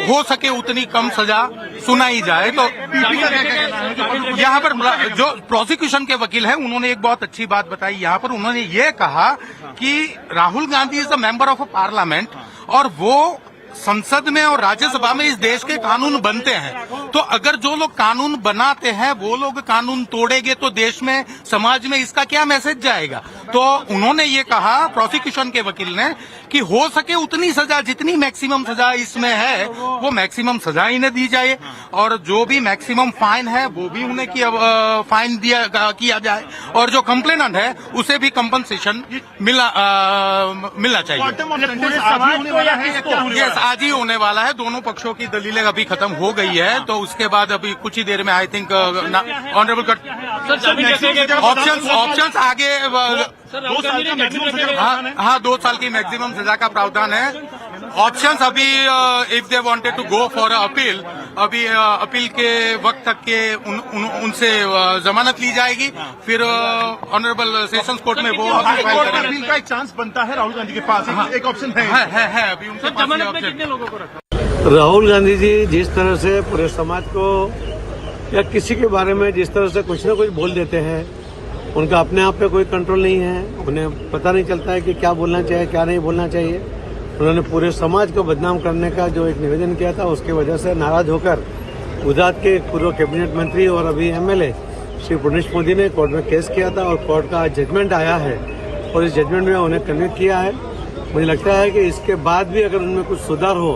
हो सके उतनी कम सजा सुनाई जाए। तो यहाँ पर जो प्रोसिक्यूशन के वकील हैं उन्होंने एक बहुत अच्छी बात बताई। यहाँ पर उन्होंने ये कहा कि Rahul Gandhi is a member of a parliament और वो संसद में और राज्यसभा में इस देश के कानून बनते हैं। तो अगर जो लोग कानून बनाते हैं वो लोग कानून तोड़ेंगे तो देश में, समाज में इसका क्या मैसेज जाएगा। तो उन्होंने ये कहा, प्रोसिक्यूशन के वकील ने, कि हो सके उतनी सजा, जितनी मैक्सिमम सजा इसमें है वो मैक्सिमम सजा इन्हें दी जाए और जो भी मैक्सिमम फाइन है वो भी उन्हें फाइन किया जाए और जो कंप्लेनेंट है उसे भी कंपनसेशन मिलना चाहिए। आज ही होने वाला है। दोनों पक्षों की दलीलें अभी खत्म हो गई है, तो उसके बाद अभी कुछ ही देर में आई थिंक ऑनरेबल ऑप्शंस आगे 2 साल का मैक्सिमम हाँ 2 साल की मैक्सिमम सजा का प्रावधान है। ऑप्शंस अभी if they wanted to go for appeal, अभी अपील के वक्त तक के उनसे जमानत ली जाएगी, फिर ऑनरेबल सेशंस कोर्ट में वो अपील का एक चांस बनता है राहुल गांधी के पास। एक ऑप्शन है अभी उनके पास। कितने लोगों को रखा? राहुल गांधी जी जिस तरह से पूरे समाज को या किसी के बारे में जिस तरह से कुछ न कुछ बोल देते हैं, उनका अपने आप पे कोई कंट्रोल नहीं है। उन्हें पता नहीं चलता है कि क्या बोलना चाहिए, क्या नहीं बोलना चाहिए। उन्होंने पूरे समाज को बदनाम करने का जो एक निवेदन किया था, उसकी वजह से नाराज होकर गुजरात के पूर्व कैबिनेट मंत्री और अभी एमएलए श्री पुनीश मोदी ने कोर्ट में केस किया था और कोर्ट का जजमेंट आया है और इस जजमेंट में उन्हें कन्विक्ट किया है। मुझे लगता है कि इसके बाद भी अगर उनमें कुछ सुधार हो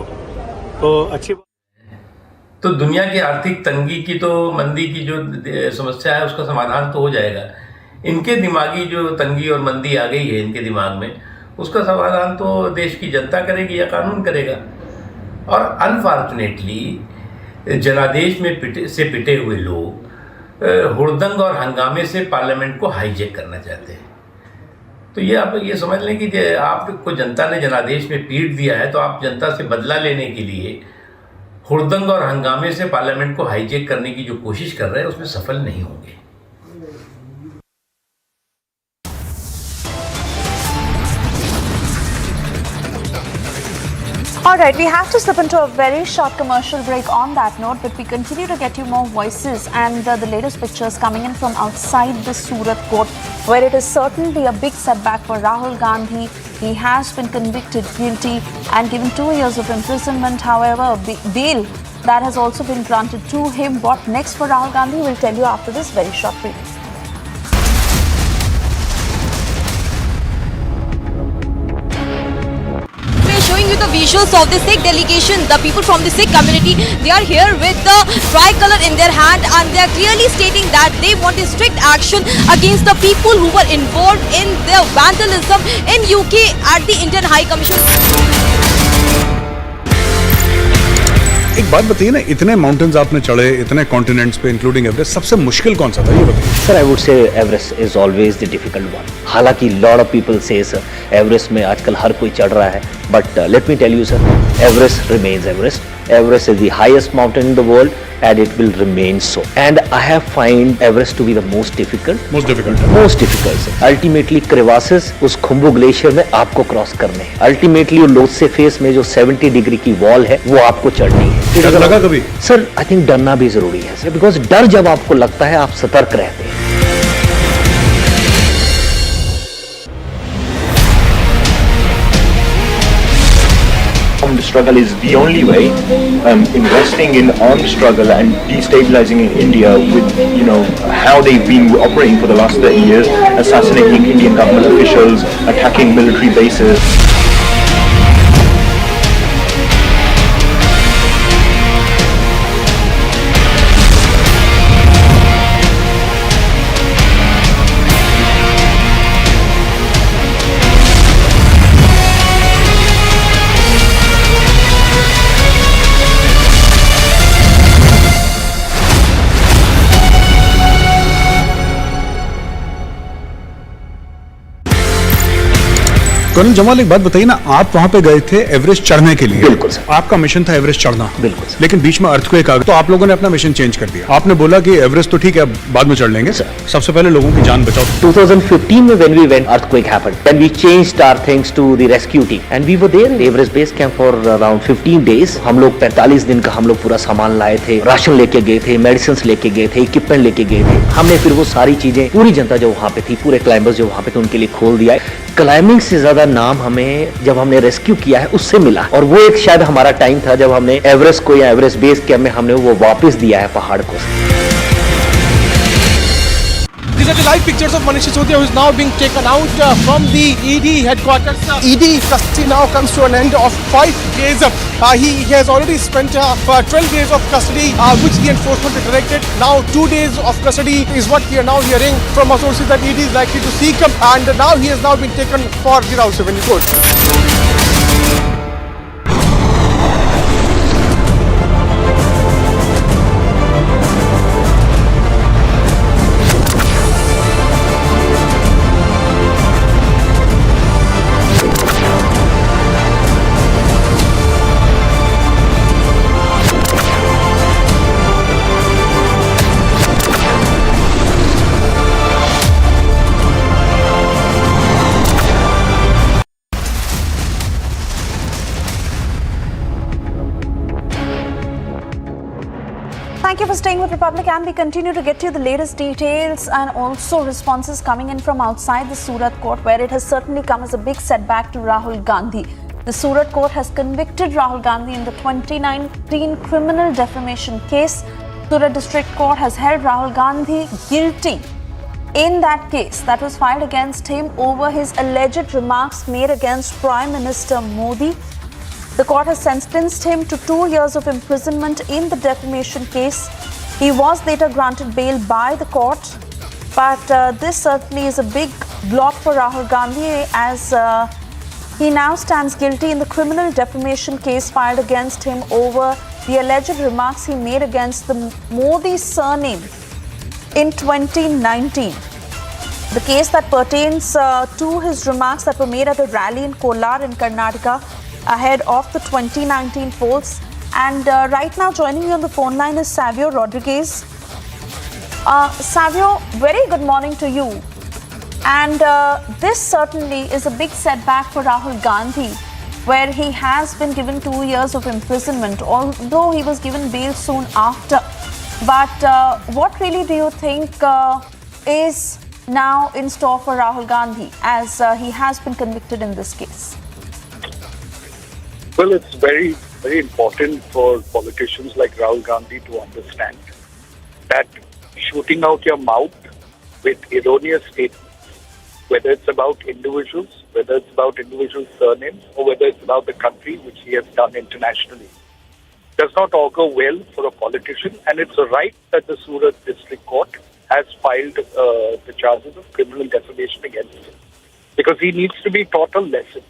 तो अच्छी बात। तो दुनिया की आर्थिक तंगी की, तो मंदी की जो समस्या है उसका समाधान तो हो जाएगा। इनके दिमागी जो तंगी और मंदी आ गई है इनके दिमाग में, उसका समाधान तो देश की जनता करेगी या कानून करेगा। और अनफॉर्चुनेटली जनादेश में पिटे हुए लोग हुड़दंग और हंगामे से पार्लियामेंट को हाईजैक करना चाहते हैं। तो ये आप ये समझ लें कि आपको जनता ने जनादेश में पीट दिया है, तो आप जनता से बदला लेने के लिए हुड़दंग और हंगामे से पार्लियामेंट को हाईजैक करने की जो कोशिश कर रहे हैं उसमें सफल नहीं होंगे। All right, we have to slip into a very short commercial break on that note, but we continue to get you more voices and the latest pictures coming in from outside the Surat court, where it is certainly a big setback for Rahul Gandhi. He has been convicted guilty and given 2 years of imprisonment. However, bail that has also been granted to him. What next for Rahul Gandhi? We'll tell you after this very short break. Showing you the visuals of the Sikh delegation, the people from the Sikh community. They are here with the tricolor in their hand and they are clearly stating that they want a strict action against the people who were involved in the vandalism in UK at the Indian High Commission. एक बात बताइए ना, इतने mountains आपने चढ़े, इतने continents पे including Everest, सबसे मुश्किल कौन सा था ये बताइए? Sir, I would say Everest is always the difficult one. हालांकि lot of people say Everest में आजकल हर कोई चढ़ रहा है, but let me tell you sir, Everest remains Everest. Everest is the highest mountain in the world and it will remain so. And I have find Everest to be the most difficult. Most difficult. Most difficult sir. Ultimately crevasses उस Khumbu glacier में आपको cross करने हैं. Ultimately वो Lhotse face में जो 70 degree की wall है वो आपको चढ़नी है. डर लगा कभी? सर, आई थिंक डरना भी जरूरी है सर, बिकॉज डर जब आपको लगता है आप सतर्क रहते हैं. Armed struggle is the only way. Investing in armed struggle and destabilizing in India with, you know, how they've been operating for the last 30 years, assassinating Indian government officials, attacking military bases. Colonel Jamal, एक बात बताइए ना, आप वहां पे गए थे Everest चढ़ने के लिए? बिल्कुल सर. आपका मिशन था एवरेस्ट चढ़ना? बिल्कुल सर. लेकिन बीच में अर्थक्वेक आ गया तो आप लोगों ने अपना मिशन चेंज कर दिया. आपने बोला कि एवरेस्ट तो ठीक है, बाद में चढ़ लेंगे. सर, सबसे पहले लोगों की जान बचाओ. 2015 में when we went, earthquake happened. Then we changed our things to the rescue team and we were there in Everest base camp for around 15 days. हम लोग 45 दिन का हम लोग पूरा सामान लाए थे, राशन लेके गए थे, मेडिसिन लेके गए थे, इक्विपमेंट लेके गए थे. हमने फिर वो सारी चीजें, पूरी जनता जो वहाँ पे थी, पूरे क्लाइंबर्स जो वहाँ पे थे, उनके लिए खोल दिया. क्लाइंबिंग से ज्यादा नाम हमें जब हमने रेस्क्यू किया है उससे मिला, और वो एक शायद हमारा टाइम था जब हमने एवरेस्ट को या एवरेस्ट बेस कैंप में हमने वो वापस दिया है पहाड़ को. These are the live pictures of Manish Sisodia, who is now being taken out from the ED headquarters. ED custody now comes to an end of 5 days. He has already spent 12 days of custody, which the enforcement directed. Now 2 days of custody is what we are now hearing from our sources that ED is likely to seek, and now he has now been taken for the Rahul Gandhi court. Thank you for staying with Republic, and we continue to get you the latest details and also responses coming in from outside the Surat court, where it has certainly come as a big setback to Rahul Gandhi. The Surat court has convicted Rahul Gandhi in the 2019 criminal defamation case. Surat district court has held Rahul Gandhi guilty in that case that was filed against him over his alleged remarks made against Prime Minister Modi. The court has sentenced him to 2 years of imprisonment in the defamation case. He was later granted bail by the court, but this certainly is a big block for Rahul Gandhi, as he now stands guilty in the criminal defamation case filed against him over the alleged remarks he made against the Modi surname in 2019. The case that pertains to his remarks that were made at a rally in Kolar in Karnataka ahead of the 2019 polls. And right now joining me on the phone line is Savio Rodriguez. Savio, very good morning to you. And this certainly is a big setback for Rahul Gandhi. where he has been given 2 years of imprisonment, although he was given bail soon after. But what really do you think is now in store for Rahul Gandhi, as he has been convicted in this case? Well, it's very, very important for politicians like Rahul Gandhi to understand that shooting out your mouth with erroneous statements, whether it's about individuals, whether it's about individual surnames, or whether it's about the country, which he has done internationally, does not augur well for a politician. And it's a right that the Surat District Court has filed the charges of criminal defamation against him, because he needs to be taught a lesson.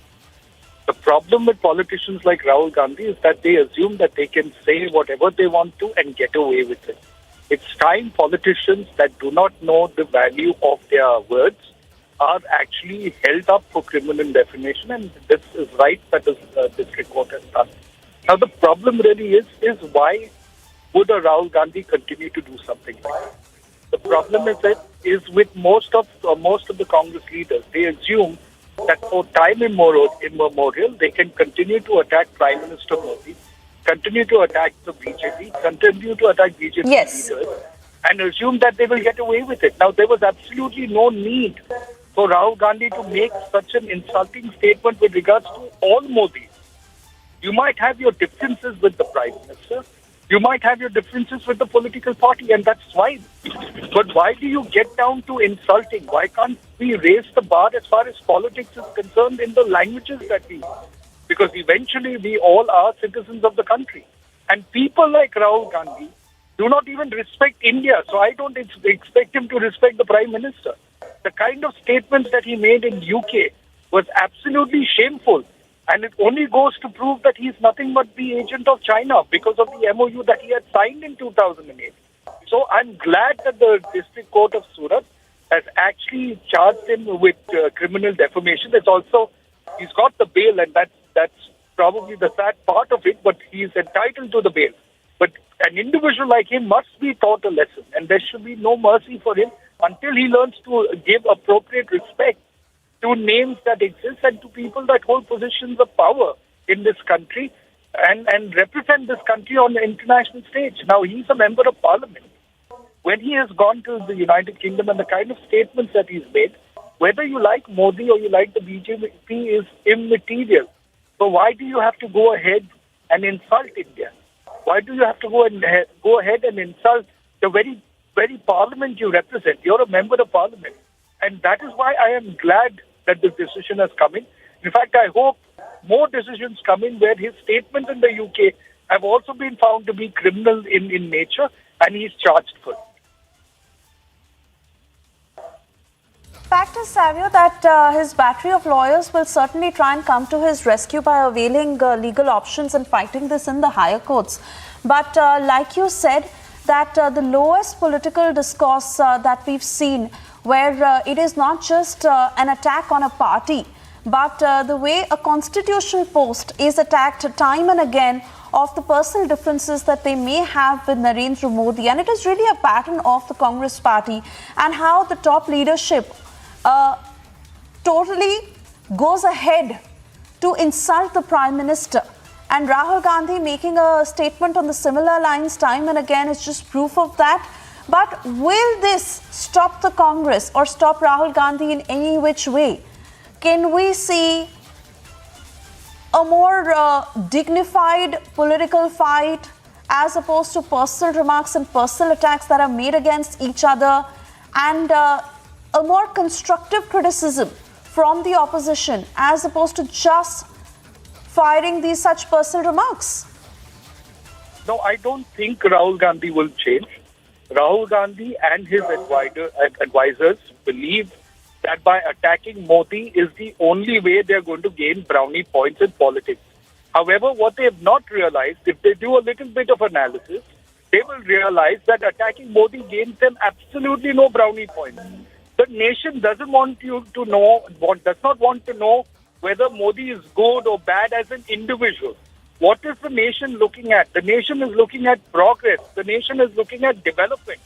The problem with politicians like Rahul Gandhi is that they assume that they can say whatever they want to and get away with it. It's time politicians that do not know the value of their words are actually held up for criminal defamation, and this is right that the district court has done. Now the problem really is why would a Rahul Gandhi continue to do something like that? The problem is with most of the Congress leaders, they assume that for time immemorial, they can continue to attack Prime Minister Modi, continue to attack the BJP, continue to attack BJP leaders, and assume that they will get away with it. Now, there was absolutely no need for Rahul Gandhi to make such an insulting statement with regards to all Modis. You might have your differences with the Prime Minister, you might have your differences with the political party, and that's fine. But why do you get down to insulting? Why can't we raise the bar as far as politics is concerned in the languages that we use? Because eventually we all are citizens of the country. And people like Rahul Gandhi do not even respect India, so I don't expect him to respect the Prime Minister. The kind of statements that he made in UK was absolutely shameful. And it only goes to prove that he's nothing but the agent of China because of the MOU that he had signed in 2008. So I'm glad that the District Court of Surat has actually charged him with criminal defamation. It's also, he's got the bail, and that's probably the sad part of it, but he's entitled to the bail. But an individual like him must be taught a lesson, and there should be no mercy for him until he learns to give appropriate respect to names that exist and to people that hold positions of power in this country and represent this country on the international stage. Now, he's a member of parliament. When he has gone to the United Kingdom and the kind of statements that he's made, whether you like Modi or you like the BJP is immaterial. So why do you have to go ahead and insult India? Why do you have to go ahead and insult the very parliament you represent? You're a member of parliament. And that is why I am glad that this decision has come in. In fact, I hope more decisions come in where his statements in the UK have also been found to be criminal in nature, and he's charged for it. Fact is, Savio, that his battery of lawyers will certainly try and come to his rescue by availing legal options and fighting this in the higher courts. But like you said, that the lowest political discourse that we've seen, where it is not just an attack on a party, but the way a constitutional post is attacked time and again of the personal differences that they may have with Narendra Modi. And it is really a pattern of the Congress party and how the top leadership totally goes ahead to insult the Prime Minister. And Rahul Gandhi making a statement on the similar lines time and again is just proof of that. But will this stop the Congress or stop Rahul Gandhi in any which way? Can we see a more dignified political fight as opposed to personal remarks and personal attacks that are made against each other, and a more constructive criticism from the opposition as opposed to just firing these such personal remarks? No, I don't think Rahul Gandhi will change. Rahul Gandhi and his advisors believe that by attacking Modi is the only way they're going to gain brownie points in politics. However, what they have not realized, if they do a little bit of analysis, they will realize that attacking Modi gains them absolutely no brownie points. The nation doesn't want you to know, does not want to know whether Modi is good or bad as an individual. What is the nation looking at? The nation is looking at progress. The nation is looking at development.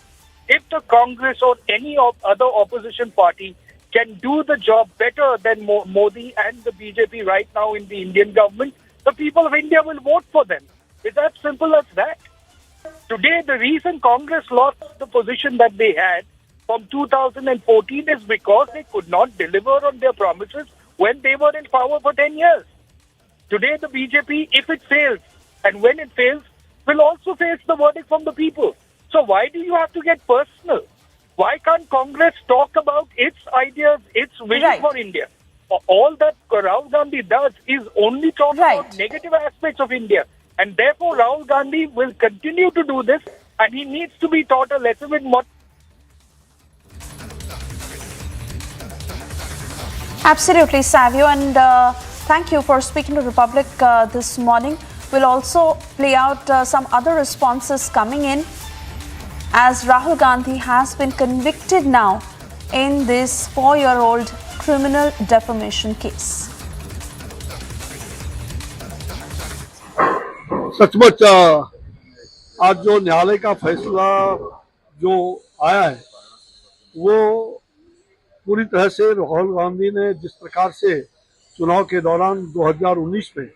If the Congress or any other opposition party can do the job better than Modi and the BJP right now in the Indian government, the people of India will vote for them. It's as simple as that. Today, the reason Congress lost the position that they had from 2014 is because they could not deliver on their promises when they were in power for 10 years. Today, the BJP, if it fails, and when it fails, will also face the verdict from the people. So why do you have to get personal? Why can't Congress talk about its ideas, its vision for India? All that Rahul Gandhi does is only talk about negative aspects of India. And therefore, Rahul Gandhi will continue to do this, and he needs to be taught a lesson with more. Absolutely, Savio, and thank you for speaking to Republic this morning. We'll also play out some other responses coming in, as Rahul Gandhi has been convicted now in this 4-year-old criminal defamation case. सचमुच आज जो न्यायालय का फैसला जो आया है वो पूरी तरह से राहुल गांधी ने जिस प्रकार से चुनाव के दौरान 2019 में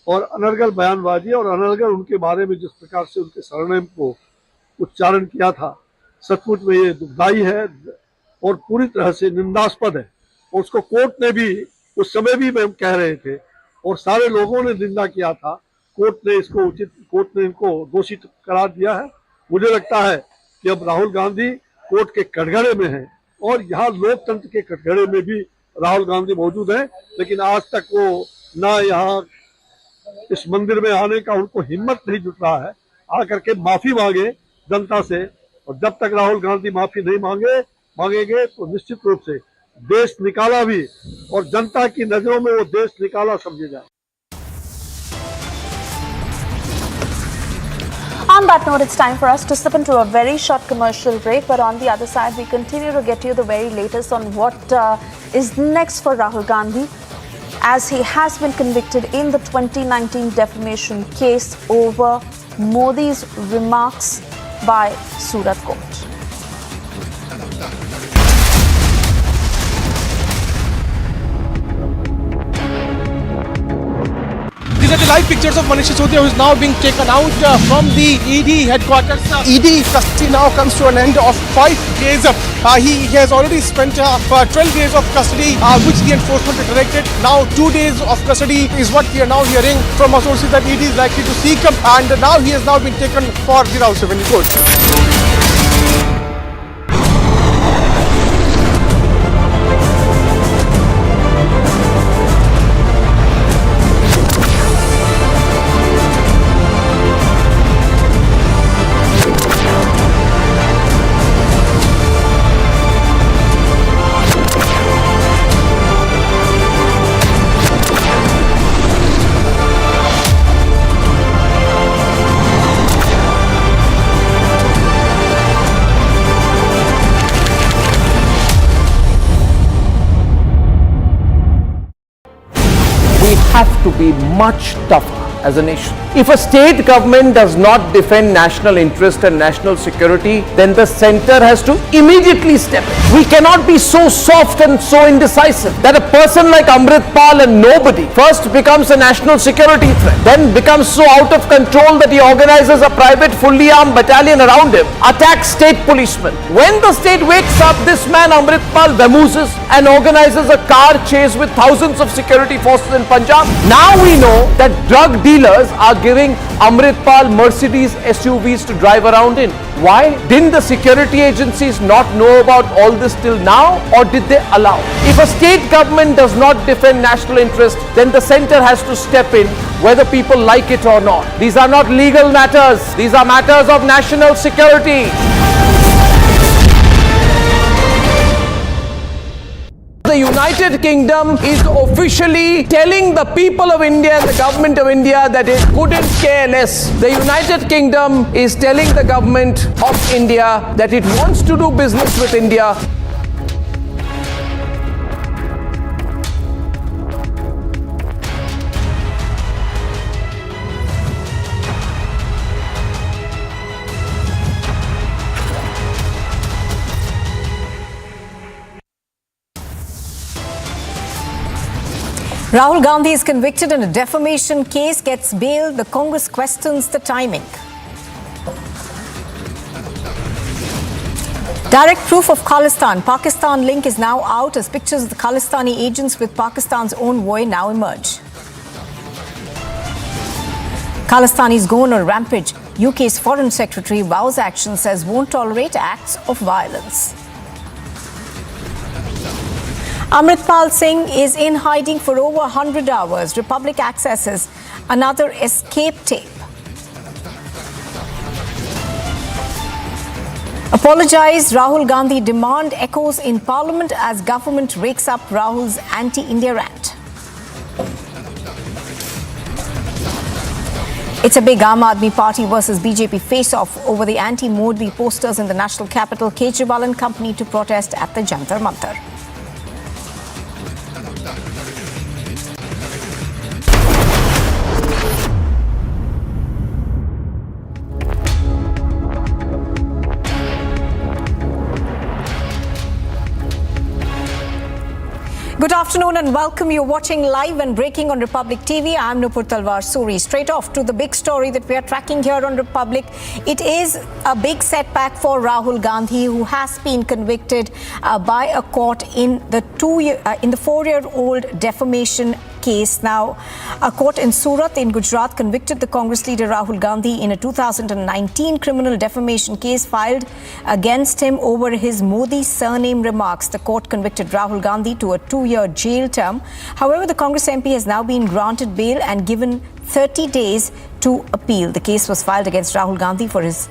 और अनर्गल बयानबाजी और अनर्गल उनके बारे में जिस प्रकार से उनके सरनेम को उच्चारण किया था, सचमुच में ये दुखदायी है और पूरी तरह से निंदास्पद है। और उसको कोर्ट ने भी उस समय भी हम कह रहे थे और सारे लोगों ने निंदा किया था। कोर्ट ने इनको दोषी करार दिया है। मुझे लगता है कि अब राहुल गांधी कोर्ट के कटघरे में हैं और यहाँ लोकतंत्र के कटघरे में भी राहुल गांधी मौजूद हैं, लेकिन आज तक वो ना यहाँ इस मंदिर में आने का उनको हिम्मत नहीं जुट रहा है आकर के माफी मांगे जनता से। और जब तक राहुल गांधी माफी नहीं मांगेंगे तो निश्चित रूप से देश निकाला भी और जनता की नजरों में वो देश निकाला समझेगा। On that note, it's time for us to slip into a very short commercial break. But on the other side, we continue to get you the very latest on what is next for Rahul Gandhi, as he has been convicted in the 2019 defamation case over Modi's remarks by Surat Court. These are the live pictures of Manish Sisodia, who is now being taken out from the ED headquarters. ED custody now comes to an end of 5 days. He has already spent 12 days of custody, which the enforcement directed. Now 2 days of custody is what we are now hearing from our sources that ED is likely to seek. And now he has now been taken for the Rajya court. Have to be much tougher as a nation. If a state government does not defend national interest and national security, then the center has to immediately step in. We cannot be so soft and so indecisive that a person like Amritpal and nobody first becomes a national security threat, then becomes so out of control that he organizes a private fully armed battalion around him, attacks state policemen. When the state wakes up, this man Amritpal vamooses and organizes a car chase with thousands of security forces in Punjab. Now we know that drug dealers are giving Amritpal Mercedes SUVs to drive around in. Why? Didn't the security agencies not know about all this till now, or did they allow? If a state government does not defend national interest, then the center has to step in, whether people like it or not. These are not legal matters. These are matters of national security. The United Kingdom is officially telling the people of India and the government of India that it couldn't care less. The United Kingdom is telling the government of India that it wants to do business with India. Rahul Gandhi is convicted in a defamation case, gets bail. The Congress questions the timing. Direct proof of Khalistan. Pakistan link is now out as pictures of the Khalistani agents with Pakistan's own boy now emerge. Khalistanis go on a rampage. UK's Foreign Secretary vows action, says won't tolerate acts of violence. Amritpal Singh is in hiding for over 100 hours. Republic accesses another escape tape. Apologise, Rahul Gandhi demand echoes in Parliament as government rakes up Rahul's anti-India rant. It's a big Aam Aadmi Party versus BJP face-off over the anti-Modi posters in the national capital. Kejriwal and company to protest at the Jantar Mantar. Good afternoon and welcome. You're watching live and breaking on Republic TV. I'm Nupur Talwar Suri. Straight off to the big story that we are tracking here on Republic. It is a big setback for Rahul Gandhi, who has been convicted by a court in the 4-year-old defamation case. Now, a court in Surat in Gujarat convicted the Congress leader Rahul Gandhi in a 2019 criminal defamation case filed against him over his Modi surname remarks. The court convicted Rahul Gandhi to a 2-year jail term. However, the Congress MP has now been granted bail and given 30 days to appeal. The case was filed against Rahul Gandhi for his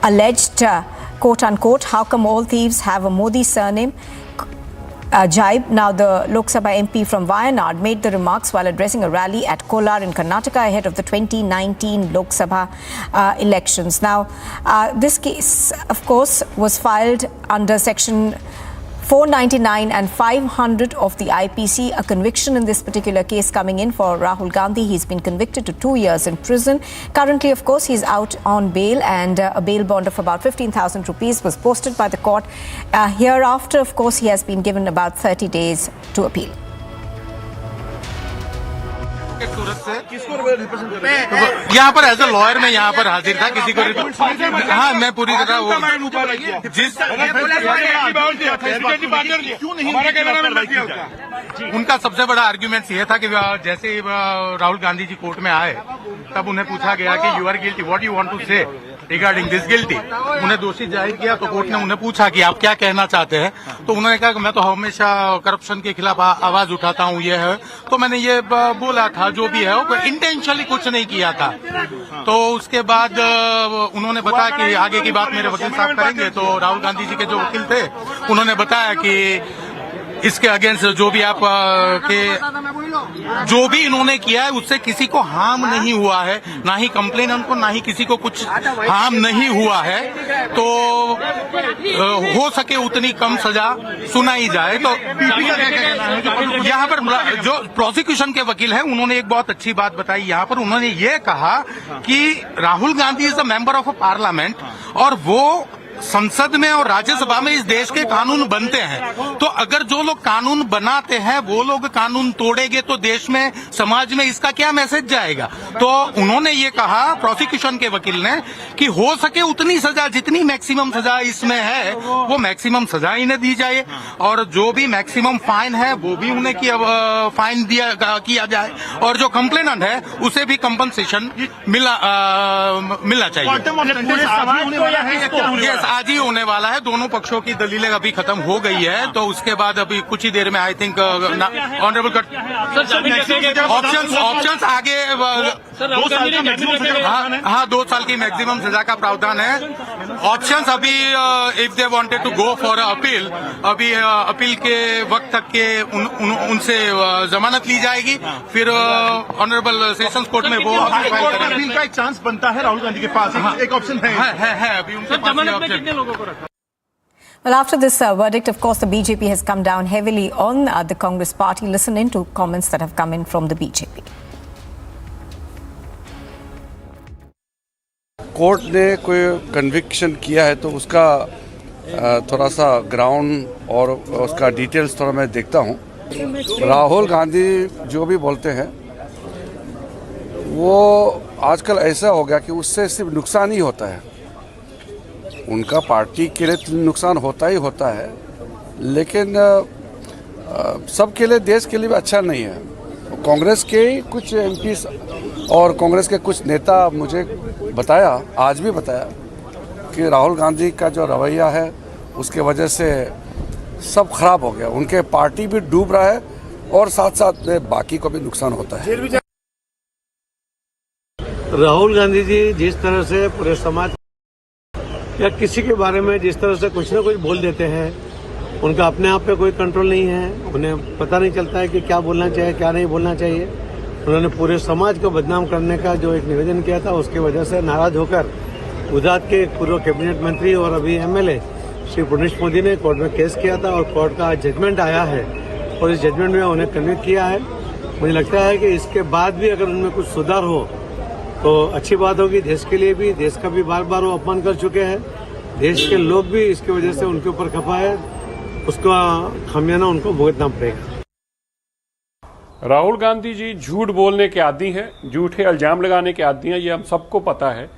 alleged, quote-unquote, how come all thieves have a Modi surname? Jibe. Now, the Lok Sabha MP from Wayanad made the remarks while addressing a rally at Kolar in Karnataka ahead of the 2019 Lok Sabha elections. Now, this case, of course, was filed under Section 499 and 500 of the IPC. A conviction in this particular case coming in for Rahul Gandhi. He's been convicted to 2 years in prison. Currently, of course, he's out on bail, and a bail bond of about 15,000 rupees was posted by the court. Hereafter, of course, he has been given about 30 days to appeal. यहाँ पर as a lawyer में यहाँ पर हाजिर था, किसी को हाँ मैं पूरी तरह उनका सबसे बड़ा आर्ग्यूमेंट ये था कि जैसे राहुल गांधी जी कोर्ट में आए तब उन्हें पूछा गया कि you are guilty, what you want to say regarding this guilty. उन्हें दोषी जाहिर किया तो कोर्ट ने उन्हें पूछा कि आप क्या कहना चाहते हैं, तो उन्होंने कहा कि मैं तो हमेशा करप्शन के खिलाफ आवाज उठाता हूं, ये है तो मैंने ये बोला था, जो भी है वो इंटेंशनली कुछ नहीं किया था। तो उसके बाद उन्होंने बताया कि आगे की बात मेरे वकील साहब करेंगे। तो राहुल गांधी जी के जो वकील थे उन्होंने बताया कि इसके अगेंस्ट जो भी आप जो भी इन्होंने किया है उससे किसी को हार्म नहीं हुआ है, ना ही कंप्लेनेंट को, ना ही किसी को कुछ हार्म नहीं हुआ है। तो हो सके उतनी कम सजा सुनाई जाए। तो यहाँ पर जो प्रोसिक्यूशन के वकील हैं उन्होंने एक बहुत अच्छी बात बताई। यहाँ पर उन्होंने ये कहा कि Rahul Gandhi is a member of a parliament और वो संसद में और राज्यसभा में इस देश के कानून बनते हैं। तो अगर जो लोग कानून बनाते हैं वो लोग कानून तोड़ेंगे तो देश में, समाज में इसका क्या मैसेज जाएगा। तो उन्होंने ये कहा प्रोसिक्यूशन के वकील ने कि हो सके उतनी सजा, जितनी मैक्सिमम सजा इसमें है वो मैक्सिमम सजा इन्हें दी जाए, और जो भी मैक्सिमम फाइन है वो भी उन्हें फाइन किया जाए, और जो कंप्लेनेंट है उसे भी कंपनसेशन मिलना चाहिए। आज ही होने वाला है। दोनों पक्षों की दलीलें अभी खत्म हो गई है, तो उसके बाद अभी कुछ ही देर में आई थिंक ऑनरेबल ऑप्शंस आगे हाँ 2 साल की मैक्सिमम सजा का प्रावधान है। ऑप्शंस अभी if they wanted to go for appeal, अभी अपील के वक्त तक के उनसे जमानत ली जाएगी, फिर ऑनरेबल सेशंस कोर्ट में वो अपील का एक चांस बनता है राहुल गांधी के पास। एक ऑप्शन है अभी उनके पास। Well, after this verdict, of course, the BJP has come down heavily on the Congress party. Listen in to comments that have come in from the BJP. Court ने कोई कन्विक्शन किया है तो उसका थोड़ा सा ग्राउंड और उसका डिटेल्स थोड़ा मैं देखता हूँ। राहुल गांधी जो भी बोलते हैं वो आजकल ऐसा हो गया कि उससे सिर्फ नुकसान ही होता है। उनका पार्टी के लिए नुकसान होता ही होता है, लेकिन सबके लिए, देश के लिए भी अच्छा नहीं है। कांग्रेस के कुछ एमपी और कांग्रेस के कुछ नेता मुझे बताया, आज भी बताया, कि राहुल गांधी का जो रवैया है उसके वजह से सब खराब हो गया। उनके पार्टी भी डूब रहा है और साथ साथ में बाकी को भी नुकसान होता है। राहुल गांधी जी जिस तरह से पूरे समाज या किसी के बारे में जिस तरह से कुछ ना कुछ बोल देते हैं, उनका अपने आप पे कोई कंट्रोल नहीं है। उन्हें पता नहीं चलता है कि क्या बोलना चाहिए, क्या नहीं बोलना चाहिए। उन्होंने पूरे समाज को बदनाम करने का जो एक निवेदन किया था, उसकी वजह से नाराज होकर गुजरात के पूर्व कैबिनेट मंत्री और अभी एमएलए श्री पुनीश मोदी ने कोर्ट में केस किया था और कोर्ट का जजमेंट आया है और इस जजमेंट में उन्हें कन्विक्ट किया है। मुझे लगता है कि इसके बाद भी अगर उनमें कुछ सुधार हो तो अच्छी बात होगी देश के लिए भी। देश का भी बार बार वो अपमान कर चुके हैं, देश के लोग भी इसकी वजह से उनके ऊपर खफा है, उसका खामियाना उनको भुगतना पड़ेगा। राहुल गांधी जी झूठ बोलने के आदी हैं, झूठे इल्जाम लगाने के आदी हैं, ये हम सबको पता है।